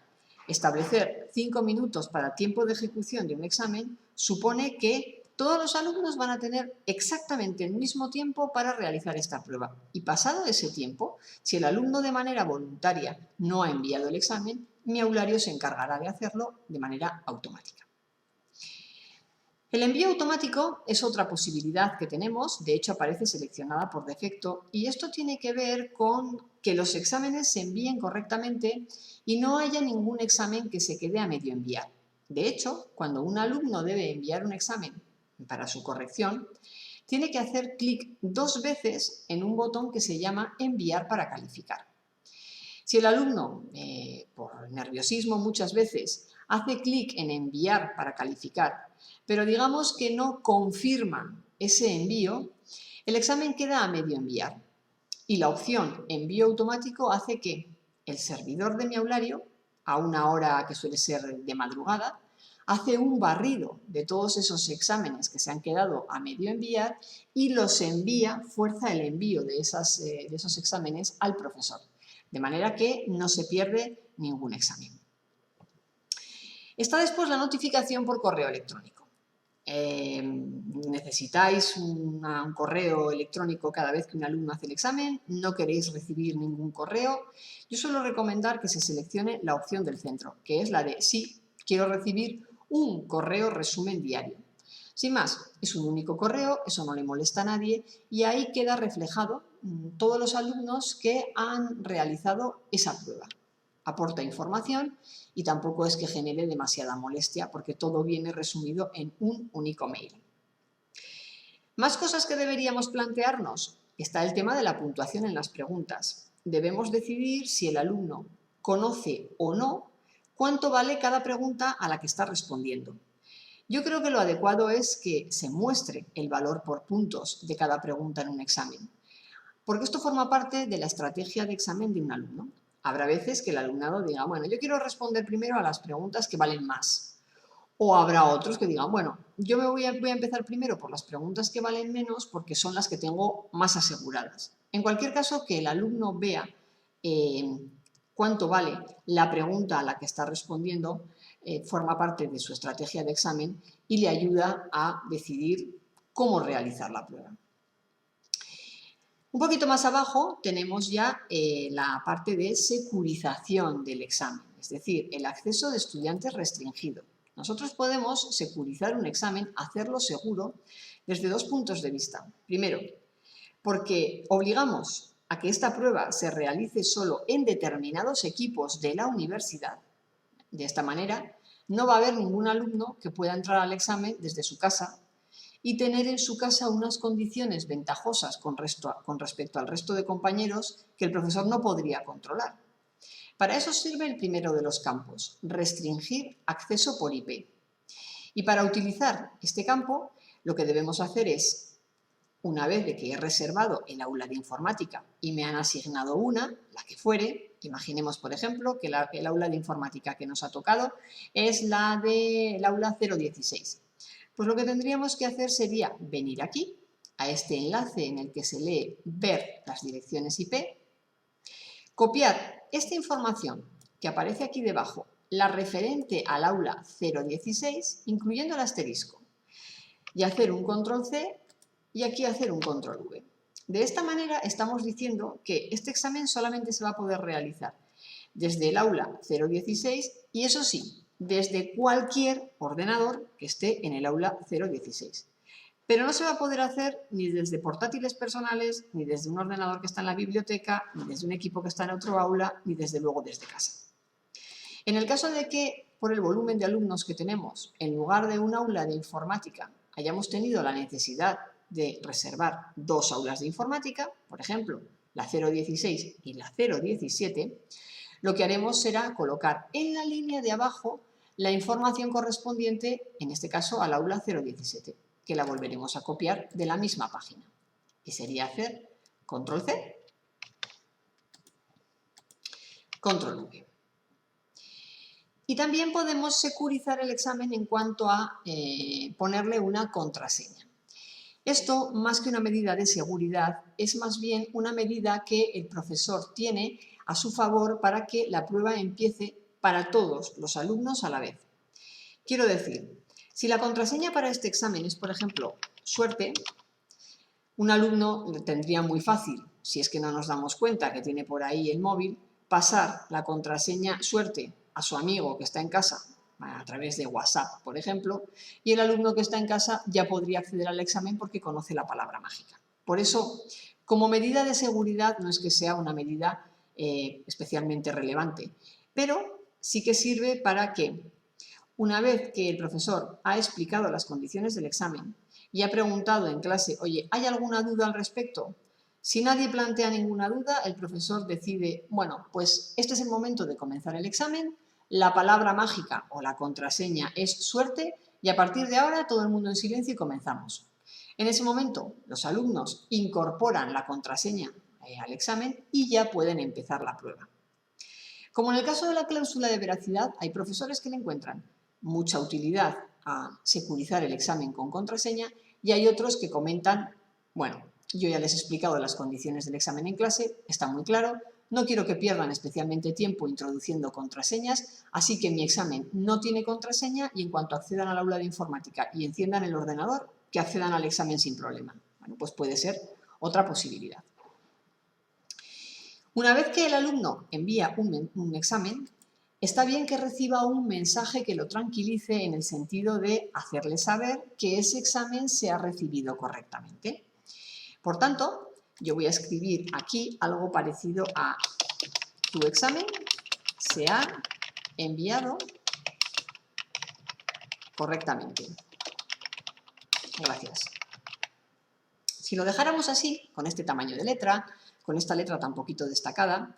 Establecer 5 minutos para tiempo de ejecución de un examen supone que todos los alumnos van a tener exactamente el mismo tiempo para realizar esta prueba. Y pasado ese tiempo, si el alumno de manera voluntaria no ha enviado el examen, mi aulario se encargará de hacerlo de manera automática. El envío automático es otra posibilidad que tenemos, de hecho aparece seleccionada por defecto, y esto tiene que ver con que los exámenes se envíen correctamente y no haya ningún examen que se quede a medio enviar. De hecho, cuando un alumno debe enviar un examen para su corrección, tiene que hacer clic 2 veces en un botón que se llama enviar para calificar. Si el alumno, por nerviosismo muchas veces, hace clic en enviar para calificar, pero digamos que no confirma ese envío, el examen queda a medio enviar. Y la opción envío automático hace que el servidor de mi aulario, a una hora que suele ser de madrugada, hace un barrido de todos esos exámenes que se han quedado a medio enviar y los envía, fuerza el envío de esos exámenes al profesor. De manera que no se pierde ningún examen. Está después la notificación por correo electrónico. Necesitáis un correo electrónico cada vez que un alumno hace el examen, no queréis recibir ningún correo. Yo suelo recomendar que se seleccione la opción del centro, que es la de sí, quiero recibir un correo resumen diario. Sin más, es un único correo, eso no le molesta a nadie y ahí queda reflejado todos los alumnos que han realizado esa prueba. Aporta información y tampoco es que genere demasiada molestia porque todo viene resumido en un único mail. Más cosas que deberíamos plantearnos. Está el tema de la puntuación en las preguntas. Debemos decidir si el alumno conoce o no cuánto vale cada pregunta a la que está respondiendo. Yo creo que lo adecuado es que se muestre el valor por puntos de cada pregunta en un examen, porque esto forma parte de la estrategia de examen de un alumno. Habrá veces que el alumnado diga, bueno, yo quiero responder primero a las preguntas que valen más. O habrá otros que digan, bueno, yo voy a empezar primero por las preguntas que valen menos porque son las que tengo más aseguradas. En cualquier caso, que el alumno vea cuánto vale la pregunta a la que está respondiendo forma parte de su estrategia de examen y le ayuda a decidir cómo realizar la prueba. Un poquito más abajo tenemos ya la parte de securización del examen, es decir, el acceso de estudiantes restringido. Nosotros podemos securizar un examen, hacerlo seguro, desde 2 puntos de vista. Primero, porque obligamos a que esta prueba se realice solo en determinados equipos de la universidad. De esta manera, no va a haber ningún alumno que pueda entrar al examen desde su casa y tener en su casa unas condiciones ventajosas con respecto al resto de compañeros que el profesor no podría controlar. Para eso sirve el primero de los campos, restringir acceso por IP. Y para utilizar este campo, lo que debemos hacer es, una vez de que he reservado el aula de informática y me han asignado una, la que fuere, imaginemos, por ejemplo, que el aula de informática que nos ha tocado es la del aula 016. Pues lo que tendríamos que hacer sería venir aquí, a este enlace en el que se lee ver las direcciones IP, copiar esta información que aparece aquí debajo, la referente al aula 016, incluyendo el asterisco, y hacer un control C y aquí hacer un control V. De esta manera estamos diciendo que este examen solamente se va a poder realizar desde el aula 016 y eso sí, desde cualquier ordenador que esté en el aula 016. Pero no se va a poder hacer ni desde portátiles personales, ni desde un ordenador que está en la biblioteca, ni desde un equipo que está en otro aula, ni desde luego desde casa. En el caso de que, por el volumen de alumnos que tenemos, en lugar de un aula de informática, hayamos tenido la necesidad de reservar 2 aulas de informática, por ejemplo, la 016 y la 017, lo que haremos será colocar en la línea de abajo la información correspondiente, en este caso, al aula 017, que la volveremos a copiar de la misma página. Y sería hacer control C, control V. Y también podemos securizar el examen en cuanto a ponerle una contraseña. Esto, más que una medida de seguridad, es más bien una medida que el profesor tiene a su favor para que la prueba empiece para todos los alumnos a la vez. Quiero decir, si la contraseña para este examen es, por ejemplo, suerte, un alumno tendría muy fácil, si es que no nos damos cuenta que tiene por ahí el móvil, pasar la contraseña suerte a su amigo que está en casa a través de WhatsApp, por ejemplo, y el alumno que está en casa ya podría acceder al examen porque conoce la palabra mágica. Por eso, como medida de seguridad, no es que sea una medida especialmente relevante, pero sí que sirve para que, una vez que el profesor ha explicado las condiciones del examen y ha preguntado en clase, oye, ¿hay alguna duda al respecto? Si nadie plantea ninguna duda, el profesor decide, bueno, pues este es el momento de comenzar el examen, la palabra mágica o la contraseña es suerte y a partir de ahora todo el mundo en silencio y comenzamos. En ese momento los alumnos incorporan la contraseña al examen y ya pueden empezar la prueba. Como en el caso de la cláusula de veracidad, hay profesores que le encuentran mucha utilidad a securizar el examen con contraseña y hay otros que comentan, bueno, yo ya les he explicado las condiciones del examen en clase, está muy claro, no quiero que pierdan especialmente tiempo introduciendo contraseñas, así que mi examen no tiene contraseña y en cuanto accedan al aula de informática y enciendan el ordenador, que accedan al examen sin problema. Bueno, pues puede ser otra posibilidad. Una vez que el alumno envía un examen, está bien que reciba un mensaje que lo tranquilice en el sentido de hacerle saber que ese examen se ha recibido correctamente. Por tanto, yo voy a escribir aquí algo parecido a tu examen se ha enviado correctamente. Gracias. Si lo dejáramos así, con este tamaño de letra, con esta letra tan poquito destacada,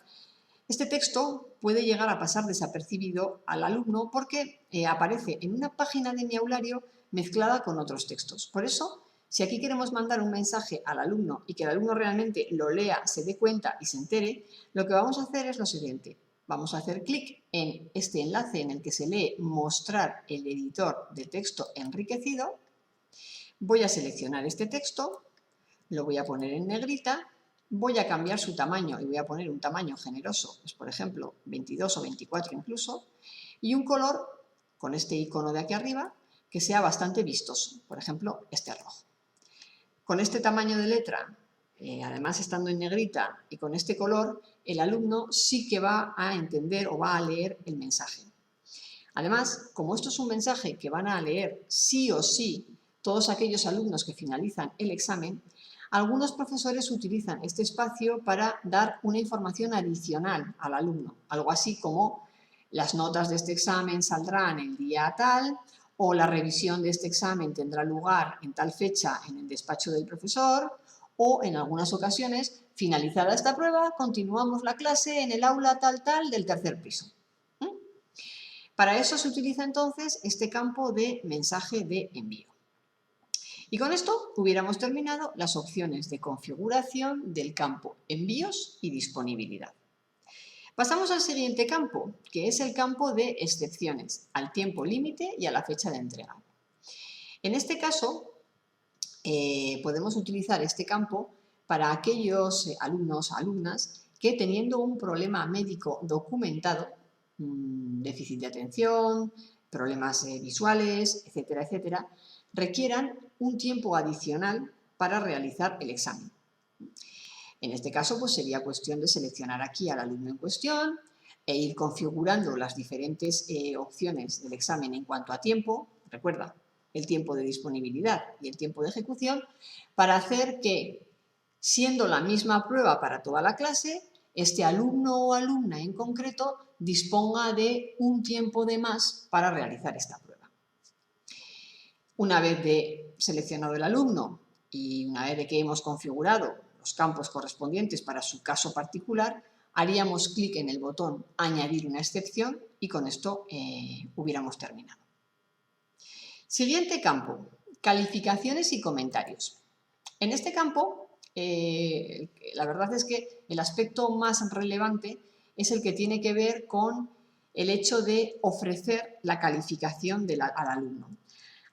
este texto puede llegar a pasar desapercibido al alumno porque aparece en una página de mi aulario mezclada con otros textos. Por eso, si aquí queremos mandar un mensaje al alumno y que el alumno realmente lo lea, se dé cuenta y se entere, lo que vamos a hacer es lo siguiente. Vamos a hacer clic en este enlace en el que se lee mostrar el editor de texto enriquecido. Voy a seleccionar este texto, lo voy a poner en negrita. Voy a cambiar su tamaño y voy a poner un tamaño generoso, pues por ejemplo 22 o 24 incluso, y un color con este icono de aquí arriba que sea bastante vistoso, por ejemplo este rojo. Con este tamaño de letra, además estando en negrita y con este color, el alumno sí que va a entender o va a leer el mensaje. Además, como esto es un mensaje que van a leer sí o sí todos aquellos alumnos que finalizan el examen, algunos profesores utilizan este espacio para dar una información adicional al alumno, algo así como las notas de este examen saldrán el día tal o la revisión de este examen tendrá lugar en tal fecha en el despacho del profesor o en algunas ocasiones, finalizada esta prueba, continuamos la clase en el aula tal del tercer piso. Para eso se utiliza entonces este campo de mensaje de envío. Y con esto hubiéramos terminado las opciones de configuración del campo envíos y disponibilidad. Pasamos al siguiente campo, que es el campo de excepciones, al tiempo límite y a la fecha de entrega. En este caso, podemos utilizar este campo para aquellos alumnos o alumnas que teniendo un problema médico documentado, déficit de atención, problemas visuales, etcétera, etcétera, requieran un tiempo adicional para realizar el examen. En este caso, pues sería cuestión de seleccionar aquí al alumno en cuestión e ir configurando las diferentes opciones del examen en cuanto a tiempo, recuerda, el tiempo de disponibilidad y el tiempo de ejecución, para hacer que, siendo la misma prueba para toda la clase, este alumno o alumna en concreto disponga de un tiempo de más para realizar esta prueba. Una vez de seleccionado el alumno y una vez de que hemos configurado los campos correspondientes para su caso particular, haríamos clic en el botón añadir una excepción y con esto hubiéramos terminado. Siguiente campo, calificaciones y comentarios. En este campo, la verdad es que el aspecto más relevante es el que tiene que ver con el hecho de ofrecer la calificación al alumno.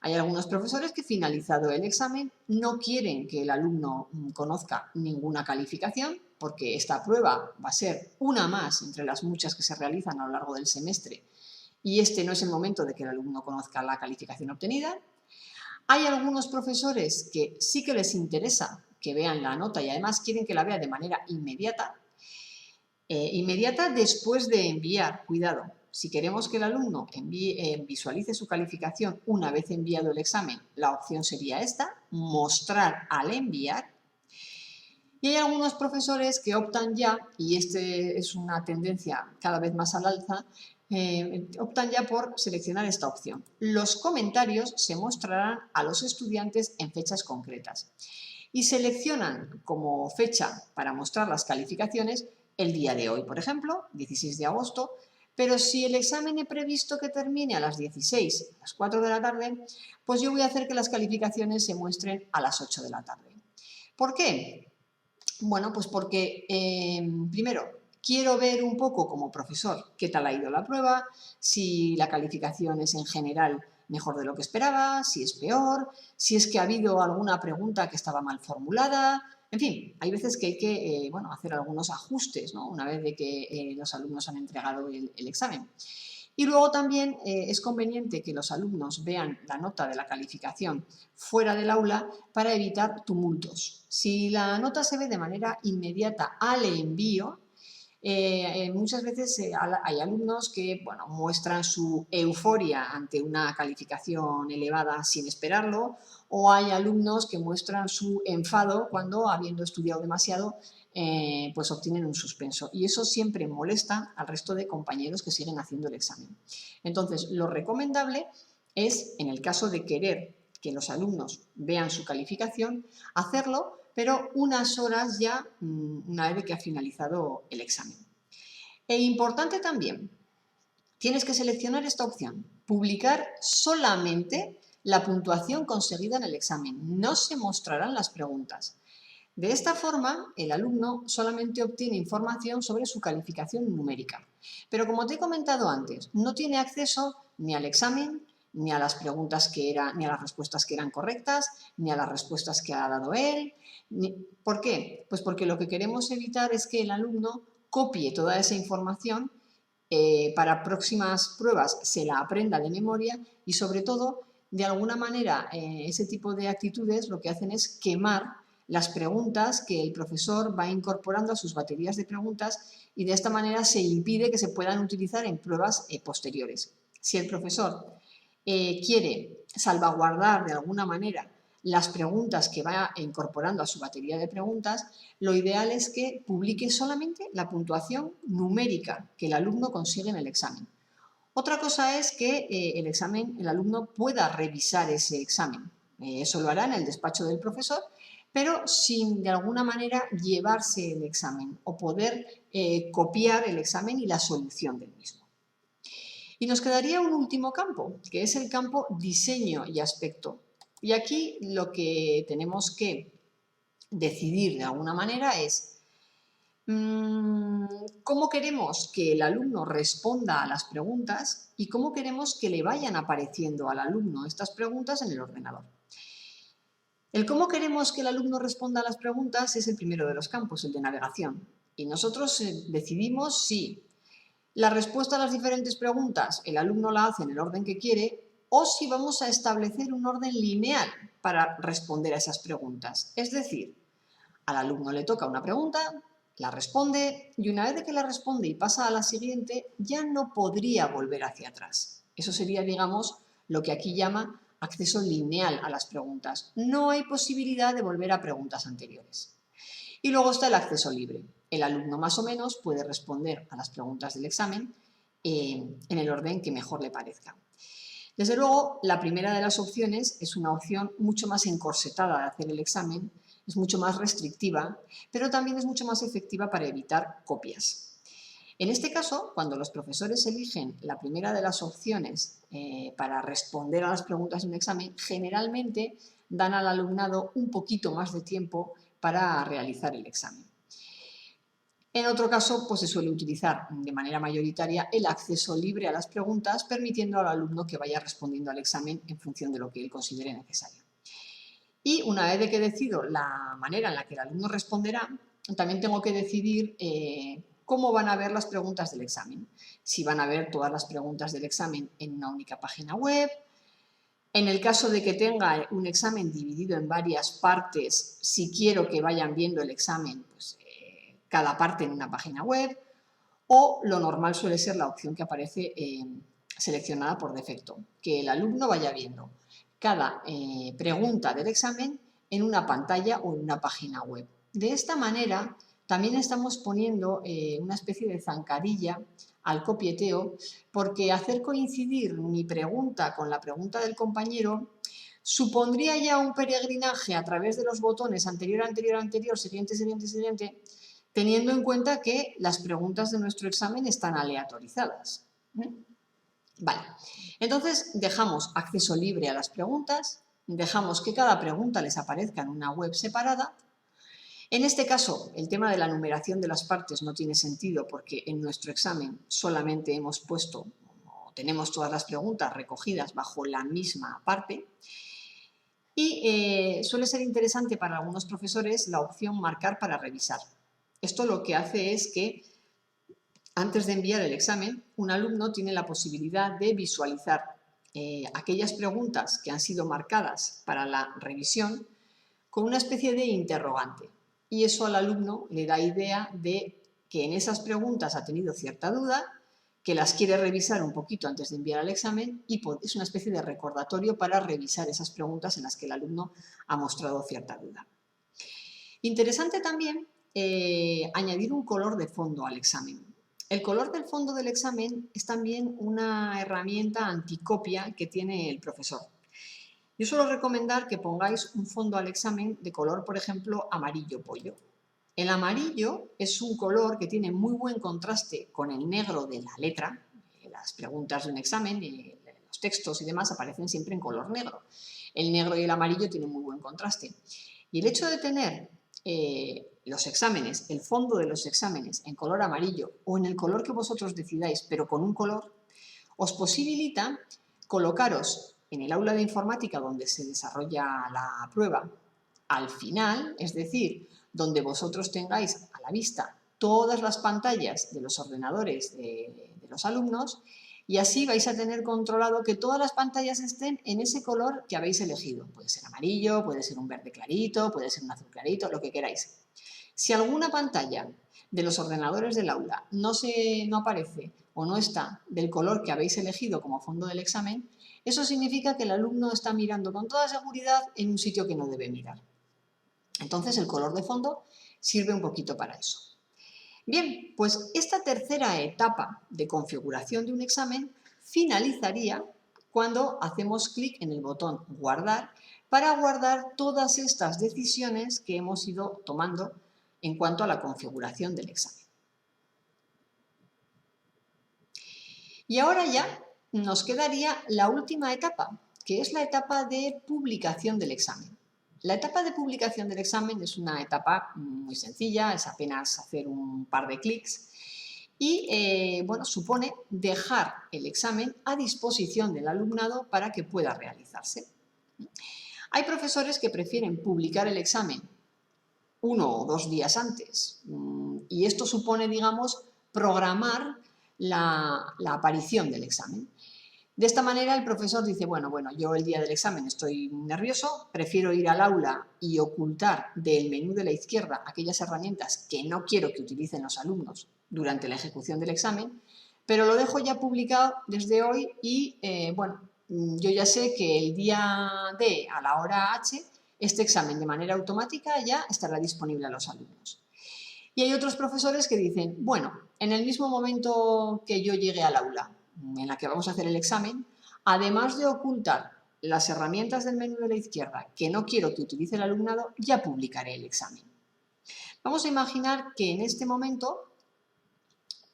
Hay algunos profesores que, finalizado el examen, no quieren que el alumno conozca ninguna calificación, porque esta prueba va a ser una más entre las muchas que se realizan a lo largo del semestre y este no es el momento de que el alumno conozca la calificación obtenida. Hay algunos profesores que sí que les interesa que vean la nota y además quieren que la vea de manera inmediata. Inmediata después de enviar, cuidado, si queremos que el alumno visualice su calificación una vez enviado el examen, la opción sería esta, mostrar al enviar. Y hay algunos profesores que optan ya, y este es una tendencia cada vez más al alza, optan ya por seleccionar esta opción. Los comentarios se mostrarán a los estudiantes en fechas concretas y seleccionan como fecha para mostrar las calificaciones el día de hoy, por ejemplo, 16 de agosto, pero si el examen he previsto que termine a las 16, a las 4 de la tarde, pues yo voy a hacer que las calificaciones se muestren a las 8 de la tarde. ¿Por qué? Bueno, pues porque, primero, quiero ver un poco como profesor qué tal ha ido la prueba, si la calificación es en general mejor de lo que esperaba, si es peor, si es que ha habido alguna pregunta que estaba mal formulada. En fin, hay veces que hay que hacer algunos ajustes, ¿no? Una vez de que los alumnos han entregado el examen. Y luego también es conveniente que los alumnos vean la nota de la calificación fuera del aula para evitar tumultos. Si la nota se ve de manera inmediata al envío, muchas veces hay alumnos que muestran su euforia ante una calificación elevada sin esperarlo, o hay alumnos que muestran su enfado cuando, habiendo estudiado demasiado, pues obtienen un suspenso. Y eso siempre molesta al resto de compañeros que siguen haciendo el examen. Entonces, lo recomendable es, en el caso de querer que los alumnos vean su calificación, hacerlo, pero unas horas ya una vez que ha finalizado el examen. E importante también, tienes que seleccionar esta opción, publicar solamente la puntuación conseguida en el examen, no se mostrarán las preguntas. De esta forma, el alumno solamente obtiene información sobre su calificación numérica. Pero como te he comentado antes, no tiene acceso ni al examen, ni a las preguntas ni a las respuestas que eran correctas, ni a las respuestas que ha dado él. ¿Por qué? Pues porque lo que queremos evitar es que el alumno copie toda esa información para próximas pruebas, se la aprenda de memoria y, sobre todo, de alguna manera, ese tipo de actitudes lo que hacen es quemar las preguntas que el profesor va incorporando a sus baterías de preguntas y de esta manera se impide que se puedan utilizar en pruebas posteriores. Si el profesor quiere salvaguardar de alguna manera las preguntas que va incorporando a su batería de preguntas, lo ideal es que publique solamente la puntuación numérica que el alumno consigue en el examen. Otra cosa es que el alumno pueda revisar ese examen. Eso lo hará en el despacho del profesor, pero sin de alguna manera llevarse el examen o poder copiar el examen y la solución del mismo. Y nos quedaría un último campo, que es el campo diseño y aspecto. Y aquí lo que tenemos que decidir de alguna manera es cómo queremos que el alumno responda a las preguntas y cómo queremos que le vayan apareciendo al alumno estas preguntas en el ordenador. El cómo queremos que el alumno responda a las preguntas es el primero de los campos, el de navegación. y nosotros decidimos si la respuesta a las diferentes preguntas el alumno la hace en el orden que quiere o si vamos a establecer un orden lineal para responder a esas preguntas. Es decir, al alumno le toca una pregunta, la responde y una vez de que la responde y pasa a la siguiente, ya no podría volver hacia atrás. Eso sería, digamos, lo que aquí llama acceso lineal a las preguntas. No hay posibilidad de volver a preguntas anteriores. Y luego está el acceso libre. El alumno más o menos puede responder a las preguntas del examen en el orden que mejor le parezca. Desde luego, la primera de las opciones es una opción mucho más encorsetada de hacer el examen, es mucho más restrictiva, pero también es mucho más efectiva para evitar copias. En este caso, cuando los profesores eligen la primera de las opciones para responder a las preguntas de un examen, generalmente dan al alumnado un poquito más de tiempo para realizar el examen. En otro caso, pues se suele utilizar de manera mayoritaria el acceso libre a las preguntas, permitiendo al alumno que vaya respondiendo al examen en función de lo que él considere necesario. Y una vez de que decido la manera en la que el alumno responderá, también tengo que decidir cómo van a ver las preguntas del examen. Si van a ver todas las preguntas del examen en una única página web. En el caso de que tenga un examen dividido en varias partes, si quiero que vayan viendo el examen, pues cada parte en una página web, o lo normal suele ser la opción que aparece seleccionada por defecto, que el alumno vaya viendo cada pregunta del examen en una pantalla o en una página web. De esta manera también estamos poniendo una especie de zancadilla al copieteo, porque hacer coincidir mi pregunta con la pregunta del compañero supondría ya un peregrinaje a través de los botones anterior, anterior, anterior, siguiente, siguiente, siguiente, teniendo en cuenta que las preguntas de nuestro examen están aleatorizadas. Vale, entonces dejamos acceso libre a las preguntas, dejamos que cada pregunta les aparezca en una web separada. En este caso, el tema de la numeración de las partes no tiene sentido porque en nuestro examen solamente hemos puesto, o tenemos todas las preguntas recogidas bajo la misma parte. Y suele ser interesante para algunos profesores la opción marcar para revisar. Esto lo que hace es que antes de enviar el examen, un alumno tiene la posibilidad de visualizar aquellas preguntas que han sido marcadas para la revisión con una especie de interrogante. Y eso al alumno le da idea de que en esas preguntas ha tenido cierta duda, que las quiere revisar un poquito antes de enviar el examen y es una especie de recordatorio para revisar esas preguntas en las que el alumno ha mostrado cierta duda. Interesante también añadir un color de fondo al examen. El color del fondo del examen es también una herramienta anticopia que tiene el profesor. Yo suelo recomendar que pongáis un fondo al examen de color, por ejemplo, amarillo pollo. El amarillo es un color que tiene muy buen contraste con el negro de la letra. Las preguntas de un examen, los textos y demás aparecen siempre en color negro. El negro y el amarillo tienen muy buen contraste. Y el hecho de tener los exámenes, el fondo de los exámenes en color amarillo o en el color que vosotros decidáis, pero con un color, os posibilita colocaros en el aula de informática donde se desarrolla la prueba al final, es decir, donde vosotros tengáis a la vista todas las pantallas de los ordenadores de los alumnos y así vais a tener controlado que todas las pantallas estén en ese color que habéis elegido. Puede ser amarillo, puede ser un verde clarito, puede ser un azul clarito, lo que queráis. Si alguna pantalla de los ordenadores del aula no aparece o no está del color que habéis elegido como fondo del examen, eso significa que el alumno está mirando con toda seguridad en un sitio que no debe mirar. Entonces el color de fondo sirve un poquito para eso. Bien, pues esta tercera etapa de configuración de un examen finalizaría cuando hacemos clic en el botón guardar para guardar todas estas decisiones que hemos ido tomando en cuanto a la configuración del examen. Y ahora ya nos quedaría la última etapa, que es la etapa de publicación del examen. La etapa de publicación del examen es una etapa muy sencilla, es apenas hacer un par de clics y bueno, supone dejar el examen a disposición del alumnado para que pueda realizarse. Hay profesores que prefieren publicar el examen 1 o 2 días antes. Y esto supone, digamos, programar la aparición del examen. De esta manera el profesor dice, bueno, yo el día del examen estoy nervioso, prefiero ir al aula y ocultar del menú de la izquierda aquellas herramientas que no quiero que utilicen los alumnos durante la ejecución del examen, pero lo dejo ya publicado desde hoy y, yo ya sé que el día D a la hora H este examen de manera automática ya estará disponible a los alumnos. Y hay otros profesores que dicen, bueno, en el mismo momento que yo llegue al aula en la que vamos a hacer el examen, además de ocultar las herramientas del menú de la izquierda que no quiero que utilice el alumnado, ya publicaré el examen. Vamos a imaginar que en este momento,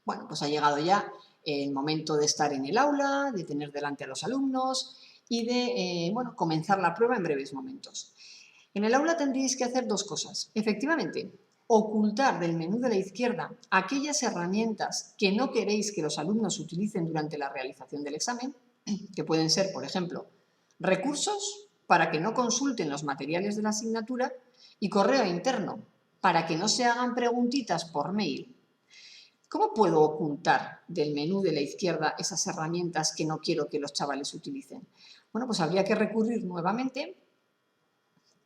pues ha llegado ya el momento de estar en el aula, de tener delante a los alumnos y de comenzar la prueba en breves momentos. En el aula tendréis que hacer dos cosas. Efectivamente, ocultar del menú de la izquierda aquellas herramientas que no queréis que los alumnos utilicen durante la realización del examen, que pueden ser, por ejemplo, recursos para que no consulten los materiales de la asignatura y correo interno para que no se hagan preguntitas por mail. ¿Cómo puedo ocultar del menú de la izquierda esas herramientas que no quiero que los chavales utilicen? Bueno, pues habría que recurrir nuevamente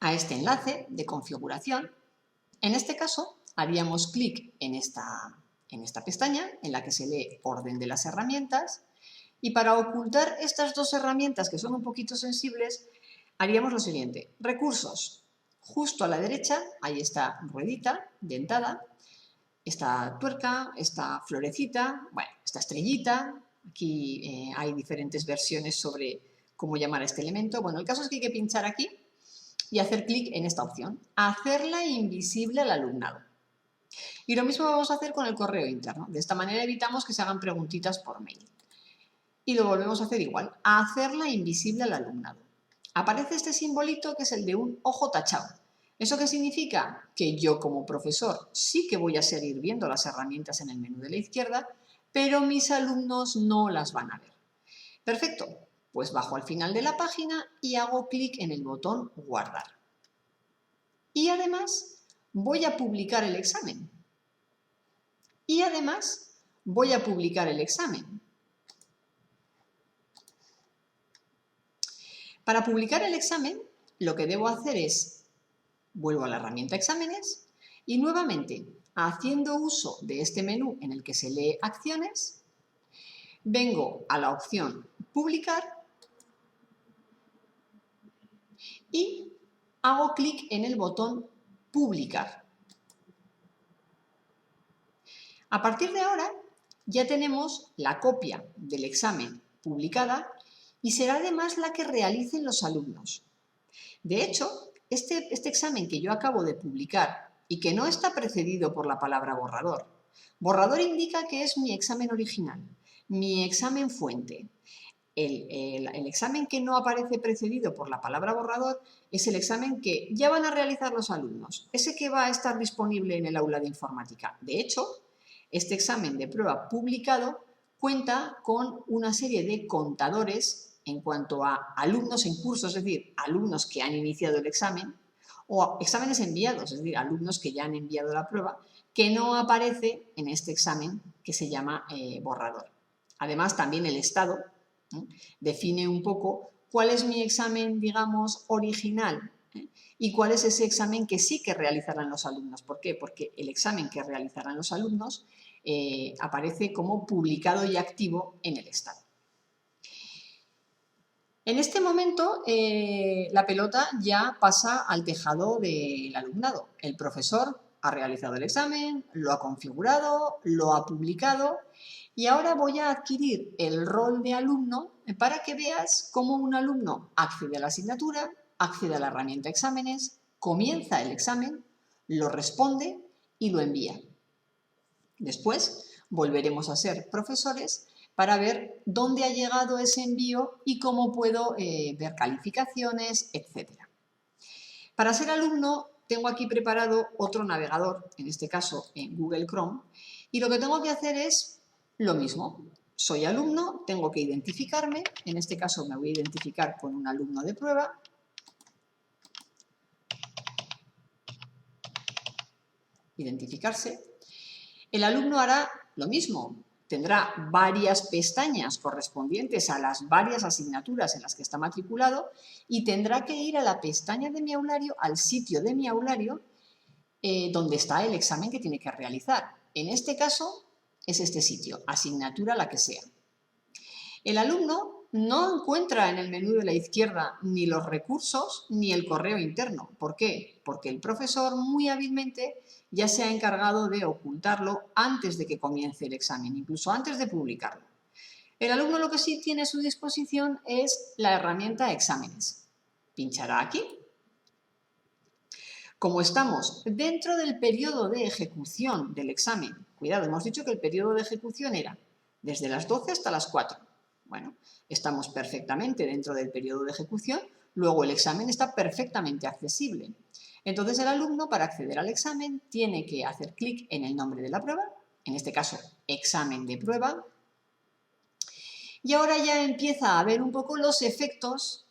a este enlace de configuración. En este caso, haríamos clic en esta pestaña en la que se lee orden de las herramientas y para ocultar estas dos herramientas que son un poquito sensibles, haríamos lo siguiente. Recursos. Justo a la derecha, ahí está ruedita, dentada, esta tuerca, esta florecita, esta estrellita. Aquí hay diferentes versiones sobre cómo llamar a este elemento. Bueno, el caso es que hay que pinchar aquí y hacer clic en esta opción, hacerla invisible al alumnado. Y lo mismo vamos a hacer con el correo interno. De esta manera evitamos que se hagan preguntitas por mail. Y lo volvemos a hacer igual, hacerla invisible al alumnado. Aparece este simbolito que es el de un ojo tachado. ¿Eso qué significa? Que yo como profesor sí que voy a seguir viendo las herramientas en el menú de la izquierda, pero mis alumnos no las van a ver. Perfecto. Pues bajo al final de la página y hago clic en el botón guardar. Y además voy a publicar el examen. Para publicar el examen, lo que debo hacer es, vuelvo a la herramienta exámenes y nuevamente, haciendo uso de este menú en el que se lee acciones, vengo a la opción publicar y hago clic en el botón publicar. A partir de ahora ya tenemos la copia del examen publicada y será además la que realicen los alumnos. De hecho, este examen que yo acabo de publicar y que no está precedido por la palabra borrador, borrador indica que es mi examen original, mi examen fuente. El examen que no aparece precedido por la palabra borrador es el examen que ya van a realizar los alumnos, ese que va a estar disponible en el aula de informática. De hecho, este examen de prueba publicado cuenta con una serie de contadores en cuanto a alumnos en curso, es decir, alumnos que han iniciado el examen, o exámenes enviados, es decir, alumnos que ya han enviado la prueba, que no aparece en este examen que se llama borrador. Además, también el estado define un poco cuál es mi examen, digamos, original y cuál es ese examen que sí que realizarán los alumnos. ¿Por qué? Porque el examen que realizarán los alumnos aparece como publicado y activo en el estado. En este momento, la pelota ya pasa al tejado del alumnado. El profesor ha realizado el examen, lo ha configurado, lo ha publicado y ahora voy a adquirir el rol de alumno para que veas cómo un alumno accede a la asignatura, accede a la herramienta exámenes, comienza el examen, lo responde y lo envía. Después volveremos a ser profesores para ver dónde ha llegado ese envío y cómo puedo ver calificaciones, etc. Para ser alumno tengo aquí preparado otro navegador, en este caso en Google Chrome, y lo que tengo que hacer es lo mismo. Soy alumno, tengo que identificarme, en este caso me voy a identificar con un alumno de prueba. identificarse. El alumno hará lo mismo, tendrá varias pestañas correspondientes a las varias asignaturas en las que está matriculado y tendrá que ir a la pestaña de mi aulario, al sitio de mi aulario, donde está el examen que tiene que realizar. En este caso es este sitio, asignatura la que sea. El alumno no encuentra en el menú de la izquierda ni los recursos ni el correo interno. ¿Por qué? Porque el profesor muy hábilmente ya se ha encargado de ocultarlo antes de que comience el examen, incluso antes de publicarlo. El alumno lo que sí tiene a su disposición es la herramienta exámenes. Pinchará aquí. Como estamos dentro del periodo de ejecución del examen, cuidado, hemos dicho que el periodo de ejecución era desde las 12 hasta las 4. Bueno, estamos perfectamente dentro del periodo de ejecución, luego el examen está perfectamente accesible. Entonces el alumno, para acceder al examen, tiene que hacer clic en el nombre de la prueba, en este caso, examen de prueba, y ahora ya empieza a ver un poco los efectos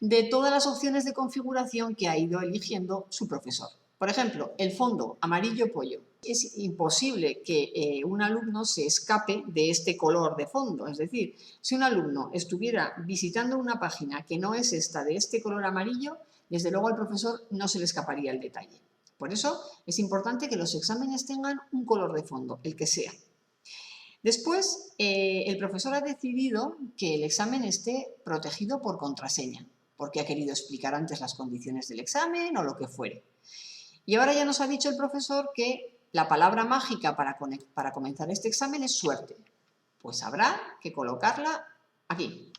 de todas las opciones de configuración que ha ido eligiendo su profesor. Por ejemplo, el fondo amarillo pollo. Es imposible que un alumno se escape de este color de fondo. Es decir, si un alumno estuviera visitando una página que no es esta de este color amarillo, desde luego al profesor no se le escaparía el detalle. Por eso es importante que los exámenes tengan un color de fondo, el que sea. Después, el profesor ha decidido que el examen esté protegido por contraseña, porque ha querido explicar antes las condiciones del examen o lo que fuere. Y ahora ya nos ha dicho el profesor que la palabra mágica para comenzar este examen es suerte. Pues habrá que colocarla aquí.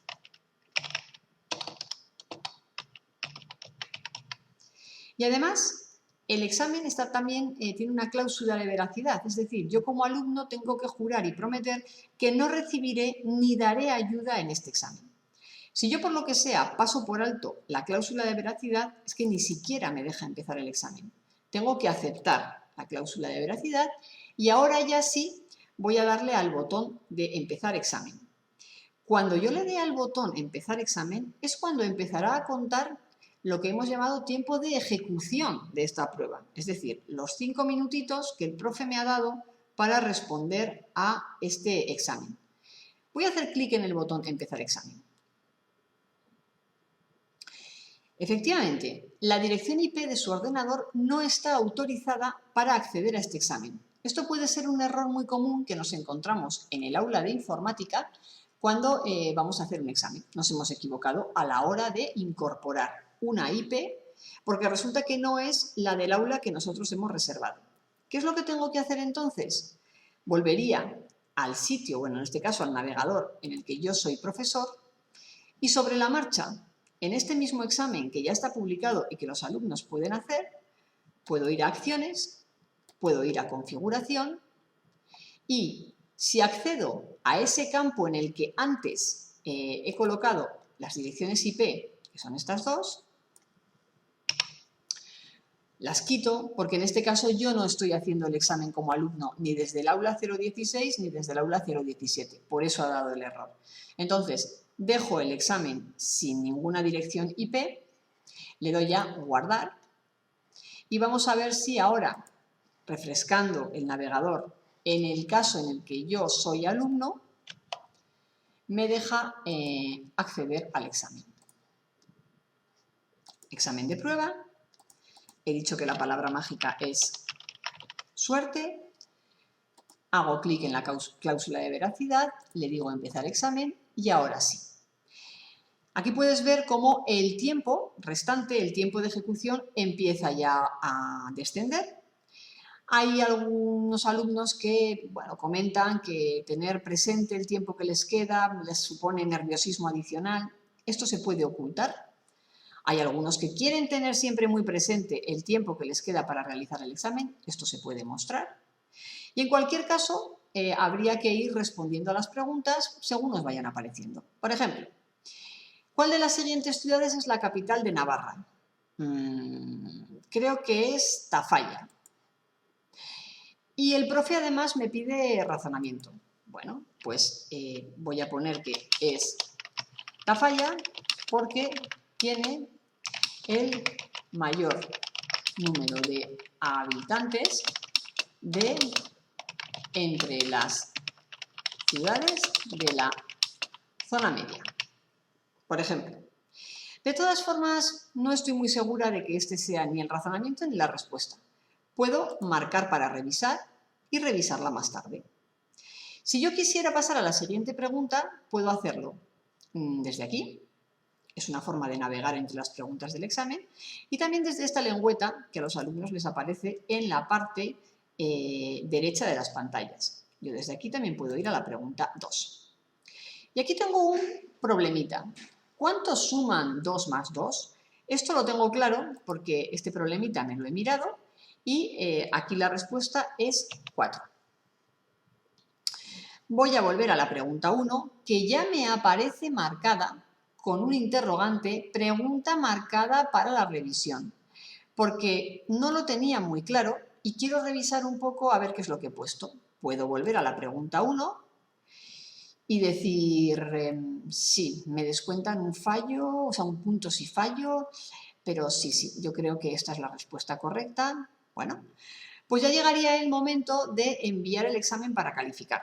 Y además, el examen también tiene una cláusula de veracidad, es decir, yo como alumno tengo que jurar y prometer que no recibiré ni daré ayuda en este examen. Si yo por lo que sea paso por alto la cláusula de veracidad, es que ni siquiera me deja empezar el examen. Tengo que aceptar la cláusula de veracidad y ahora ya sí voy a darle al botón de empezar examen. Cuando yo le dé al botón empezar examen es cuando empezará a contar lo que hemos llamado tiempo de ejecución de esta prueba, es decir, los 5 minutitos que el profe me ha dado para responder a este examen. Voy a hacer clic en el botón empezar examen. Efectivamente, la dirección IP de su ordenador no está autorizada para acceder a este examen. Esto puede ser un error muy común que nos encontramos en el aula de informática cuando vamos a hacer un examen. Nos hemos equivocado a la hora de incorporar una IP porque resulta que no es la del aula que nosotros hemos reservado. ¿Qué es lo que tengo que hacer entonces? Volvería al sitio, bueno, en este caso al navegador en el que yo soy profesor y sobre la marcha, en este mismo examen que ya está publicado y que los alumnos pueden hacer, puedo ir a acciones, puedo ir a configuración y si accedo a ese campo en el que antes he colocado las direcciones IP, que son estas dos, las quito porque en este caso yo no estoy haciendo el examen como alumno ni desde el aula 016 ni desde el aula 017, por eso ha dado el error. Entonces, dejo el examen sin ninguna dirección IP, le doy a guardar y vamos a ver si ahora, refrescando el navegador, en el caso en el que yo soy alumno, me deja acceder al examen. Examen de prueba. He dicho que la palabra mágica es suerte. Hago clic en la cláusula de veracidad, le digo empezar examen y ahora sí. Aquí puedes ver cómo el tiempo restante, el tiempo de ejecución, empieza ya a descender. Hay algunos alumnos que comentan que tener presente el tiempo que les queda les supone nerviosismo adicional. Esto se puede ocultar. Hay algunos que quieren tener siempre muy presente el tiempo que les queda para realizar el examen. Esto se puede mostrar. Y en cualquier caso, habría que ir respondiendo a las preguntas según nos vayan apareciendo. Por ejemplo, ¿cuál de las siguientes ciudades es la capital de Navarra? Creo que es Tafalla. Y el profe además me pide razonamiento. Bueno, pues voy a poner que es Tafalla porque tiene el mayor número de habitantes de entre las ciudades de la zona media, por ejemplo. De todas formas, no estoy muy segura de que este sea ni el razonamiento ni la respuesta. Puedo marcar para revisar y revisarla más tarde. Si yo quisiera pasar a la siguiente pregunta, puedo hacerlo desde aquí. Es una forma de navegar entre las preguntas del examen. Y también desde esta lengüeta que a los alumnos les aparece en la parte derecha de las pantallas. Yo desde aquí también puedo ir a la pregunta 2. Y aquí tengo un problemita. ¿Cuánto suman 2 más 2? Esto lo tengo claro porque este problemita me lo he mirado y aquí la respuesta es 4. Voy a volver a la pregunta 1, que ya me aparece marcada con un interrogante, pregunta marcada para la revisión, porque no lo tenía muy claro y quiero revisar un poco a ver qué es lo que he puesto. Puedo volver a la pregunta 1 y decir, sí, me descuentan un fallo, o sea, un punto si fallo, pero sí, yo creo que esta es la respuesta correcta. Bueno, pues ya llegaría el momento de enviar el examen para calificar.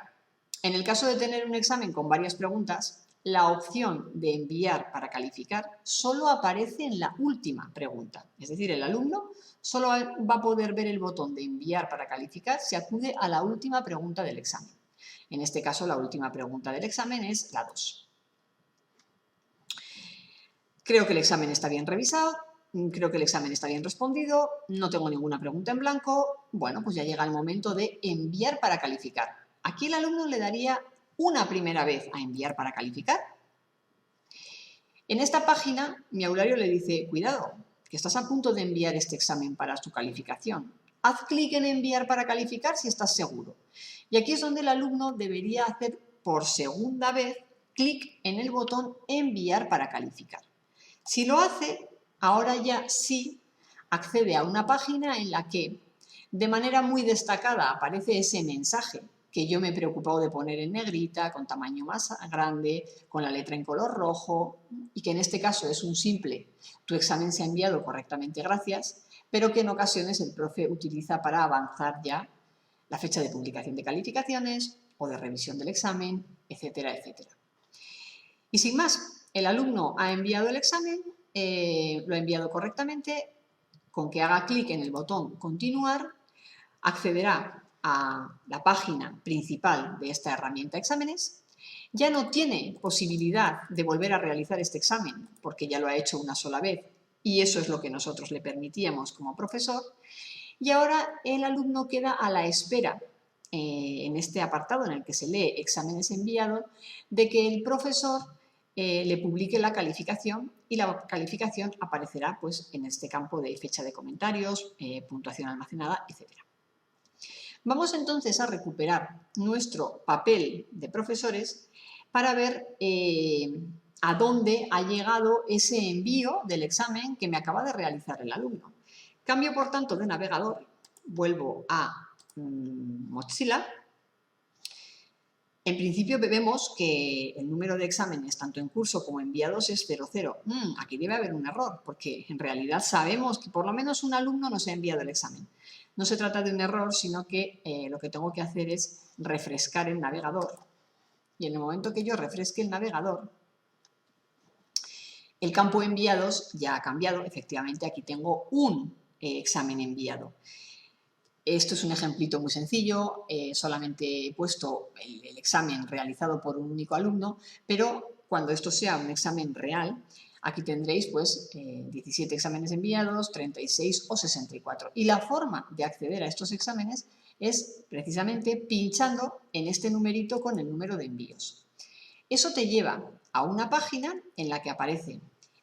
En el caso de tener un examen con varias preguntas, la opción de enviar para calificar solo aparece en la última pregunta. Es decir, el alumno solo va a poder ver el botón de enviar para calificar si acude a la última pregunta del examen. En este caso, la última pregunta del examen es la 2. Creo que el examen está bien revisado, creo que el examen está bien respondido, no tengo ninguna pregunta en blanco. Bueno, pues ya llega el momento de enviar para calificar. Aquí el alumno le daría una primera vez a enviar para calificar. En esta página, mi aulario le dice, cuidado, que estás a punto de enviar este examen para tu calificación. Haz clic en enviar para calificar si estás seguro. Y aquí es donde el alumno debería hacer por segunda vez clic en el botón enviar para calificar. Si lo hace, ahora ya sí accede a una página en la que de manera muy destacada aparece ese mensaje que yo me he preocupado de poner en negrita, con tamaño más grande, con la letra en color rojo, y que en este caso es un simple, tu examen se ha enviado correctamente, gracias, pero que en ocasiones el profe utiliza para avanzar ya la fecha de publicación de calificaciones o de revisión del examen, etcétera, etcétera. Y sin más, el alumno ha enviado el examen, lo ha enviado correctamente, con que haga clic en el botón continuar, accederá a la página principal de esta herramienta exámenes, ya no tiene posibilidad de volver a realizar este examen porque ya lo ha hecho una sola vez y eso es lo que nosotros le permitíamos como profesor, y ahora el alumno queda a la espera en este apartado en el que se lee exámenes enviados de que el profesor le publique la calificación y la calificación aparecerá pues, en este campo de fecha de comentarios, puntuación almacenada, etc. Vamos entonces a recuperar nuestro papel de profesores para ver a dónde ha llegado ese envío del examen que me acaba de realizar el alumno. Cambio, por tanto, de navegador, vuelvo a Mozilla. En principio vemos que el número de exámenes, tanto en curso como enviados, es 00. Aquí debe haber un error, porque en realidad sabemos que por lo menos un alumno nos ha enviado el examen. No se trata de un error, sino que lo que tengo que hacer es refrescar el navegador. Y en el momento que yo refresque el navegador, el campo enviados ya ha cambiado. Efectivamente, aquí tengo un examen enviado. Esto es un ejemplito muy sencillo, solamente he puesto el examen realizado por un único alumno, pero cuando esto sea un examen real, aquí tendréis pues 17 exámenes enviados, 36 o 64. Y la forma de acceder a estos exámenes es precisamente pinchando en este numerito con el número de envíos. Eso te lleva a una página en la que aparece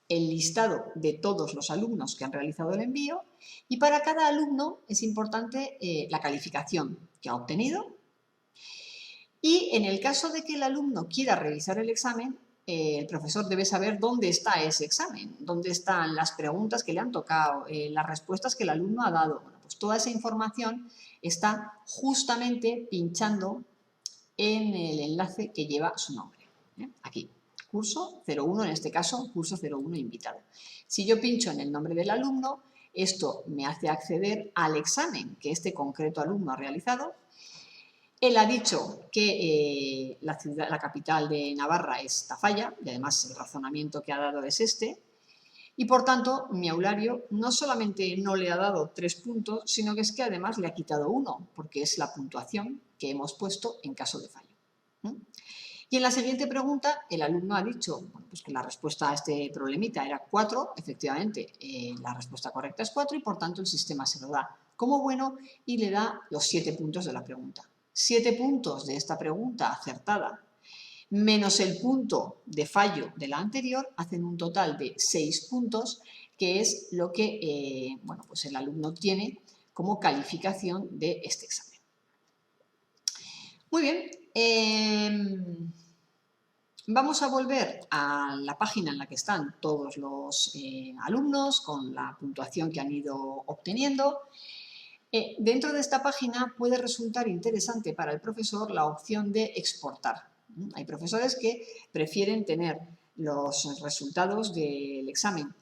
el listado de todos los alumnos que han realizado el envío y para cada alumno es importante la calificación que ha obtenido y en el caso de que el alumno quiera revisar el examen, el profesor debe saber dónde está ese examen, dónde están las preguntas que le han tocado, las respuestas que el alumno ha dado. Bueno, pues toda esa información está justamente pinchando en el enlace que lleva su nombre. Aquí. Curso 01, en este caso, curso 01 invitado. Si yo pincho en el nombre del alumno, Esto me hace acceder al examen que este concreto alumno ha realizado. Él ha dicho que la capital de Navarra es Tafalla, y además el razonamiento que ha dado es este, y por tanto mi aulario no solamente no le ha dado 3 puntos, sino que es que además le ha quitado 1, porque es la puntuación que hemos puesto en caso de fallo. Y en la siguiente pregunta el alumno ha dicho bueno, pues que la respuesta a este problemita era 4, efectivamente la respuesta correcta es 4 y por tanto el sistema se lo da como bueno y le da los 7 puntos de la pregunta. 7 puntos de esta pregunta acertada menos el punto de fallo de la anterior hacen un total de 6 puntos, que es lo que bueno, pues el alumno obtiene como calificación de este examen. Muy bien, vamos a volver a la página en la que están todos los alumnos con la puntuación que han ido obteniendo. Dentro de esta página puede resultar interesante para el profesor la opción de exportar. Hay profesores que prefieren tener los resultados del examen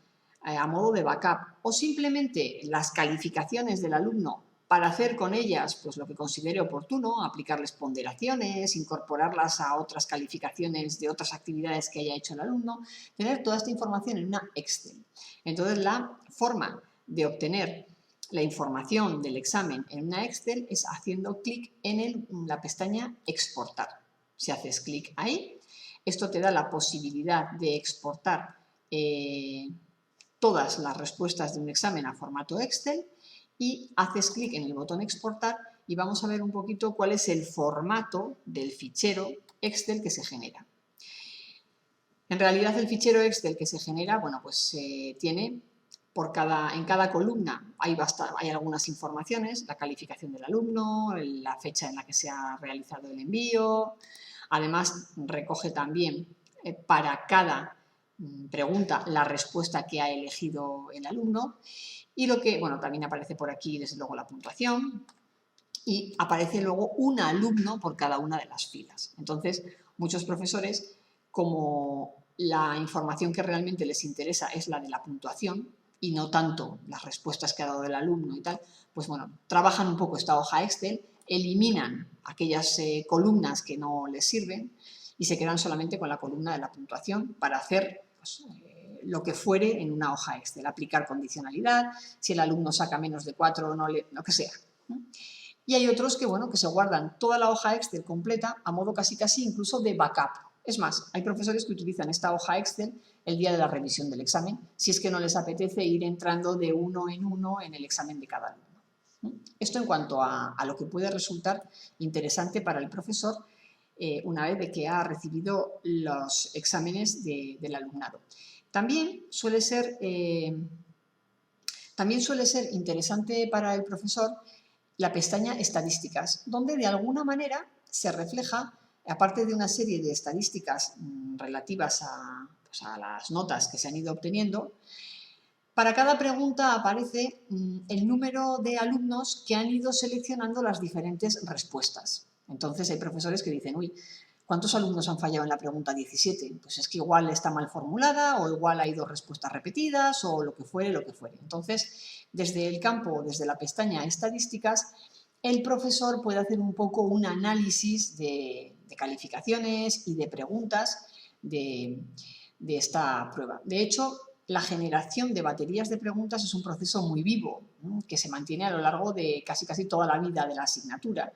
a modo de backup o simplemente las calificaciones del alumno para hacer con ellas pues, lo que considere oportuno, aplicarles ponderaciones, incorporarlas a otras calificaciones de otras actividades que haya hecho el alumno, tener toda esta información en una Excel. Entonces, la forma de obtener la información del examen en una Excel es haciendo clic en la pestaña Exportar. Si haces clic ahí, esto te da la posibilidad de exportar todas las respuestas de un examen a formato Excel y haces clic en el botón Exportar y vamos a ver un poquito cuál es el formato del fichero Excel que se genera. En realidad el fichero Excel que se genera, bueno, pues tiene en cada columna hay algunas informaciones, la calificación del alumno, la fecha en la que se ha realizado el envío. Además, recoge también para cada pregunta la respuesta que ha elegido el alumno. Y lo que, bueno, también aparece por aquí, desde luego, la puntuación. Y aparece luego un alumno por cada una de las filas. Entonces, muchos profesores, como la información que realmente les interesa es la de la puntuación, y no tanto las respuestas que ha dado el alumno y tal, pues bueno, trabajan un poco esta hoja Excel, eliminan aquellas columnas que no les sirven y se quedan solamente con la columna de la puntuación para hacer pues, lo que fuere en una hoja Excel, aplicar condicionalidad, si el alumno saca menos de 4 o no, lo que sea. Y hay otros que, bueno, que se guardan toda la hoja Excel completa a modo casi incluso de backup. Es más, hay profesores que utilizan esta hoja Excel el día de la revisión del examen, si es que no les apetece ir entrando de uno en el examen de cada alumno. Esto en cuanto a lo que puede resultar interesante para el profesor una vez de que ha recibido los exámenes del alumnado. También suele ser interesante para el profesor la pestaña Estadísticas, donde de alguna manera se refleja, aparte de una serie de estadísticas relativas pues a las notas que se han ido obteniendo, para cada pregunta aparece el número de alumnos que han ido seleccionando las diferentes respuestas. Entonces hay profesores que dicen, uy, ¿cuántos alumnos han fallado en la pregunta 17? Pues es que igual está mal formulada o igual hay 2 respuestas repetidas o lo que fuere, lo que fuere. Entonces, desde el campo, desde la pestaña Estadísticas, el profesor puede hacer un poco un análisis de calificaciones y de preguntas de esta prueba. De hecho, la generación de baterías de preguntas es un proceso muy vivo, ¿no?, que se mantiene a lo largo de casi toda la vida de la asignatura.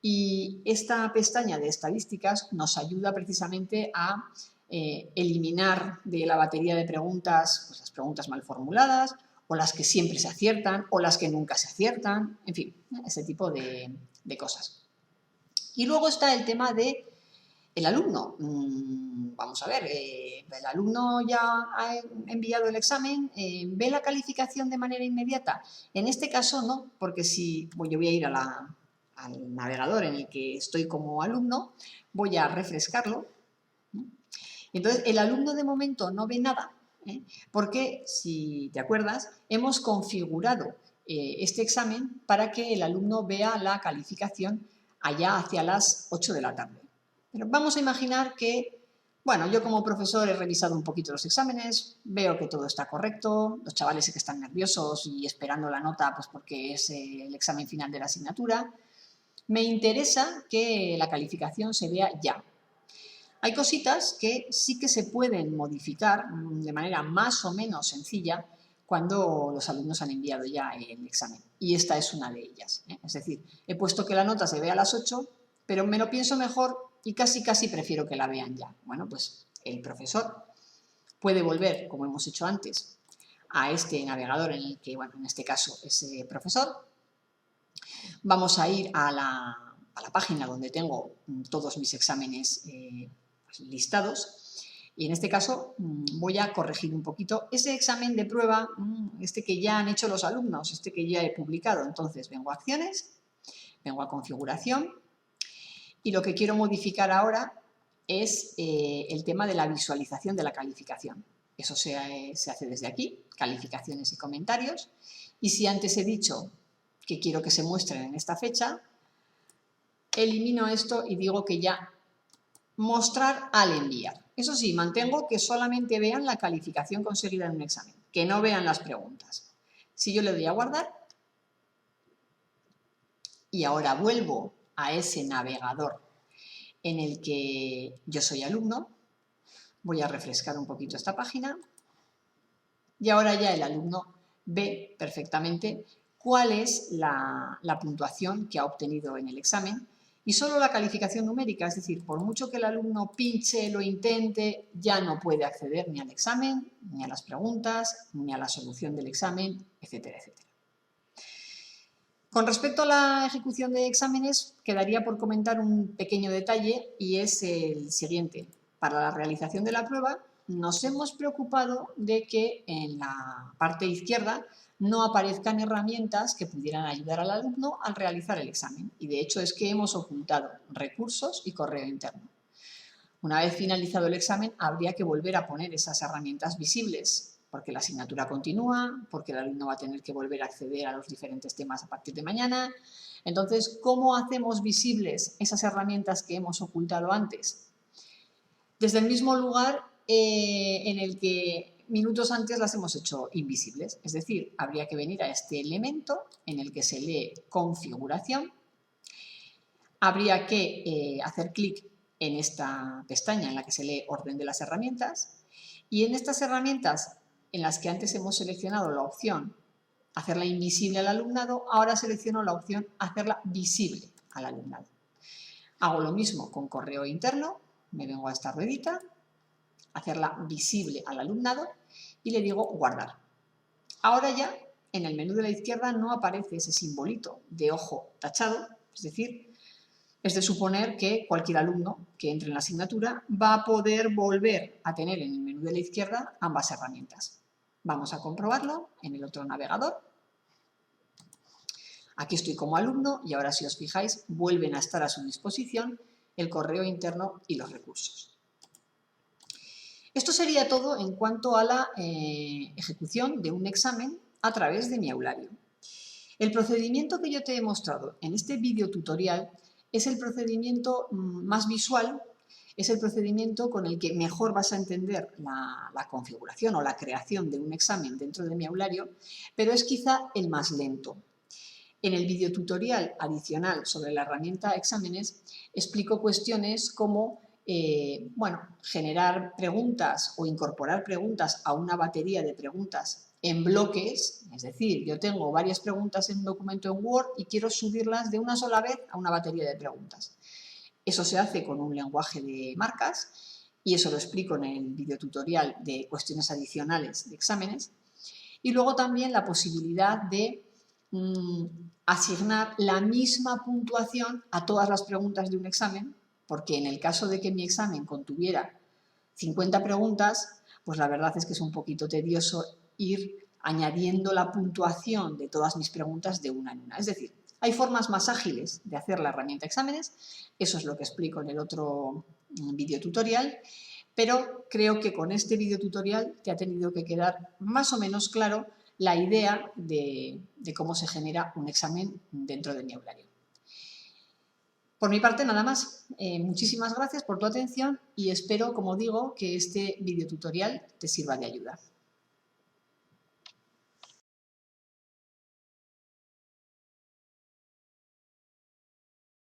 Y esta pestaña de estadísticas nos ayuda precisamente a eliminar de la batería de preguntas pues, las preguntas mal formuladas o las que siempre se aciertan o las que nunca se aciertan, en fin, ese tipo de cosas. Y luego está el tema de el alumno. Vamos a ver, el alumno ya ha enviado el examen, ¿ve la calificación de manera inmediata? En este caso no, porque si yo voy a ir al navegador en el que estoy como alumno, voy a refrescarlo. Entonces, el alumno de momento no ve nada, porque, si te acuerdas, hemos configurado este examen para que el alumno vea la calificación allá hacia las 8 de la tarde. Pero vamos a imaginar que, Bueno, yo como profesor he revisado un poquito los exámenes, veo que todo está correcto, los chavales sé que están nerviosos y esperando la nota pues porque es el examen final de la asignatura. Me interesa que la calificación se vea ya. Hay cositas que sí que se pueden modificar de manera más o menos sencilla cuando los alumnos han enviado ya el examen. Y esta es una de ellas. Es decir, he puesto que la nota se vea a las 8, pero me lo pienso mejor y casi prefiero que la vean ya. Bueno, pues el profesor puede volver, como hemos hecho antes, a este navegador en el que, bueno, en este caso es profesor. Vamos a ir a la página donde tengo todos mis exámenes listados y en este caso voy a corregir un poquito ese examen de prueba, este que ya han hecho los alumnos, este que ya he publicado. Entonces vengo a acciones, vengo a configuración y lo que quiero modificar ahora es el tema de la visualización de la calificación. Eso se hace desde aquí, calificaciones y comentarios, y si antes he dicho que quiero que se muestren en esta fecha, elimino esto y digo que ya mostrar al enviar. Eso sí, mantengo que solamente vean la calificación conseguida en un examen, que no vean las preguntas. Si yo le doy a guardar y ahora vuelvo a ese navegador en el que yo soy alumno, voy a refrescar un poquito esta página y ahora ya el alumno ve perfectamente cuál es la puntuación que ha obtenido en el examen y solo la calificación numérica, es decir, por mucho que el alumno pinche, lo intente, ya no puede acceder ni al examen, ni a las preguntas, ni a la solución del examen, etcétera, etcétera. Con respecto a la ejecución de exámenes, quedaría por comentar un pequeño detalle y es el siguiente. Para la realización de la prueba nos hemos preocupado de que en la parte izquierda no aparezcan herramientas que pudieran ayudar al alumno al realizar el examen. Y de hecho es que hemos ocultado recursos y correo interno. Una vez finalizado el examen, habría que volver a poner esas herramientas visibles, porque la asignatura continúa, porque el alumno va a tener que volver a acceder a los diferentes temas a partir de mañana. Entonces, ¿cómo hacemos visibles esas herramientas que hemos ocultado antes? Desde el mismo lugar en el que minutos antes las hemos hecho invisibles. Es decir, habría que venir a este elemento en el que se lee configuración. Habría que hacer clic en esta pestaña en la que se lee orden de las herramientas y en estas herramientas en las que antes hemos seleccionado la opción hacerla invisible al alumnado, ahora selecciono la opción hacerla visible al alumnado. Hago lo mismo con correo interno, me vengo a esta ruedita, hacerla visible al alumnado y le digo guardar. Ahora ya en el menú de la izquierda no aparece ese simbolito de ojo tachado, es decir, es de suponer que cualquier alumno que entre en la asignatura va a poder volver a tener en el menú de la izquierda ambas herramientas. Vamos a comprobarlo en el otro navegador. Aquí estoy como alumno y ahora si os fijáis vuelven a estar a su disposición el correo interno y los recursos. Esto sería todo en cuanto a la ejecución de un examen a través de mi aulario. El procedimiento que yo te he mostrado en este vídeo tutorial es el procedimiento más visual, es el procedimiento con el que mejor vas a entender la configuración o la creación de un examen dentro de mi aulario, pero es quizá el más lento. En el vídeo tutorial adicional sobre la herramienta exámenes explico cuestiones como generar preguntas o incorporar preguntas a una batería de preguntas en bloques, es decir, yo tengo varias preguntas en un documento en Word y quiero subirlas de una sola vez a una batería de preguntas. Eso se hace con un lenguaje de marcas y eso lo explico en el vídeo tutorial de cuestiones adicionales de exámenes. Y luego también la posibilidad de asignar la misma puntuación a todas las preguntas de un examen, porque en el caso de que mi examen contuviera 50 preguntas, pues la verdad es que es un poquito tedioso ir añadiendo la puntuación de todas mis preguntas de una en una. Es decir, hay formas más ágiles de hacer la herramienta exámenes, eso es lo que explico en el otro vídeo tutorial, pero creo que con este vídeo tutorial te ha tenido que quedar más o menos claro la idea de cómo se genera un examen dentro de mi aulario. Por mi parte nada más. Muchísimas gracias por tu atención y espero, como digo, que este videotutorial te sirva de ayuda.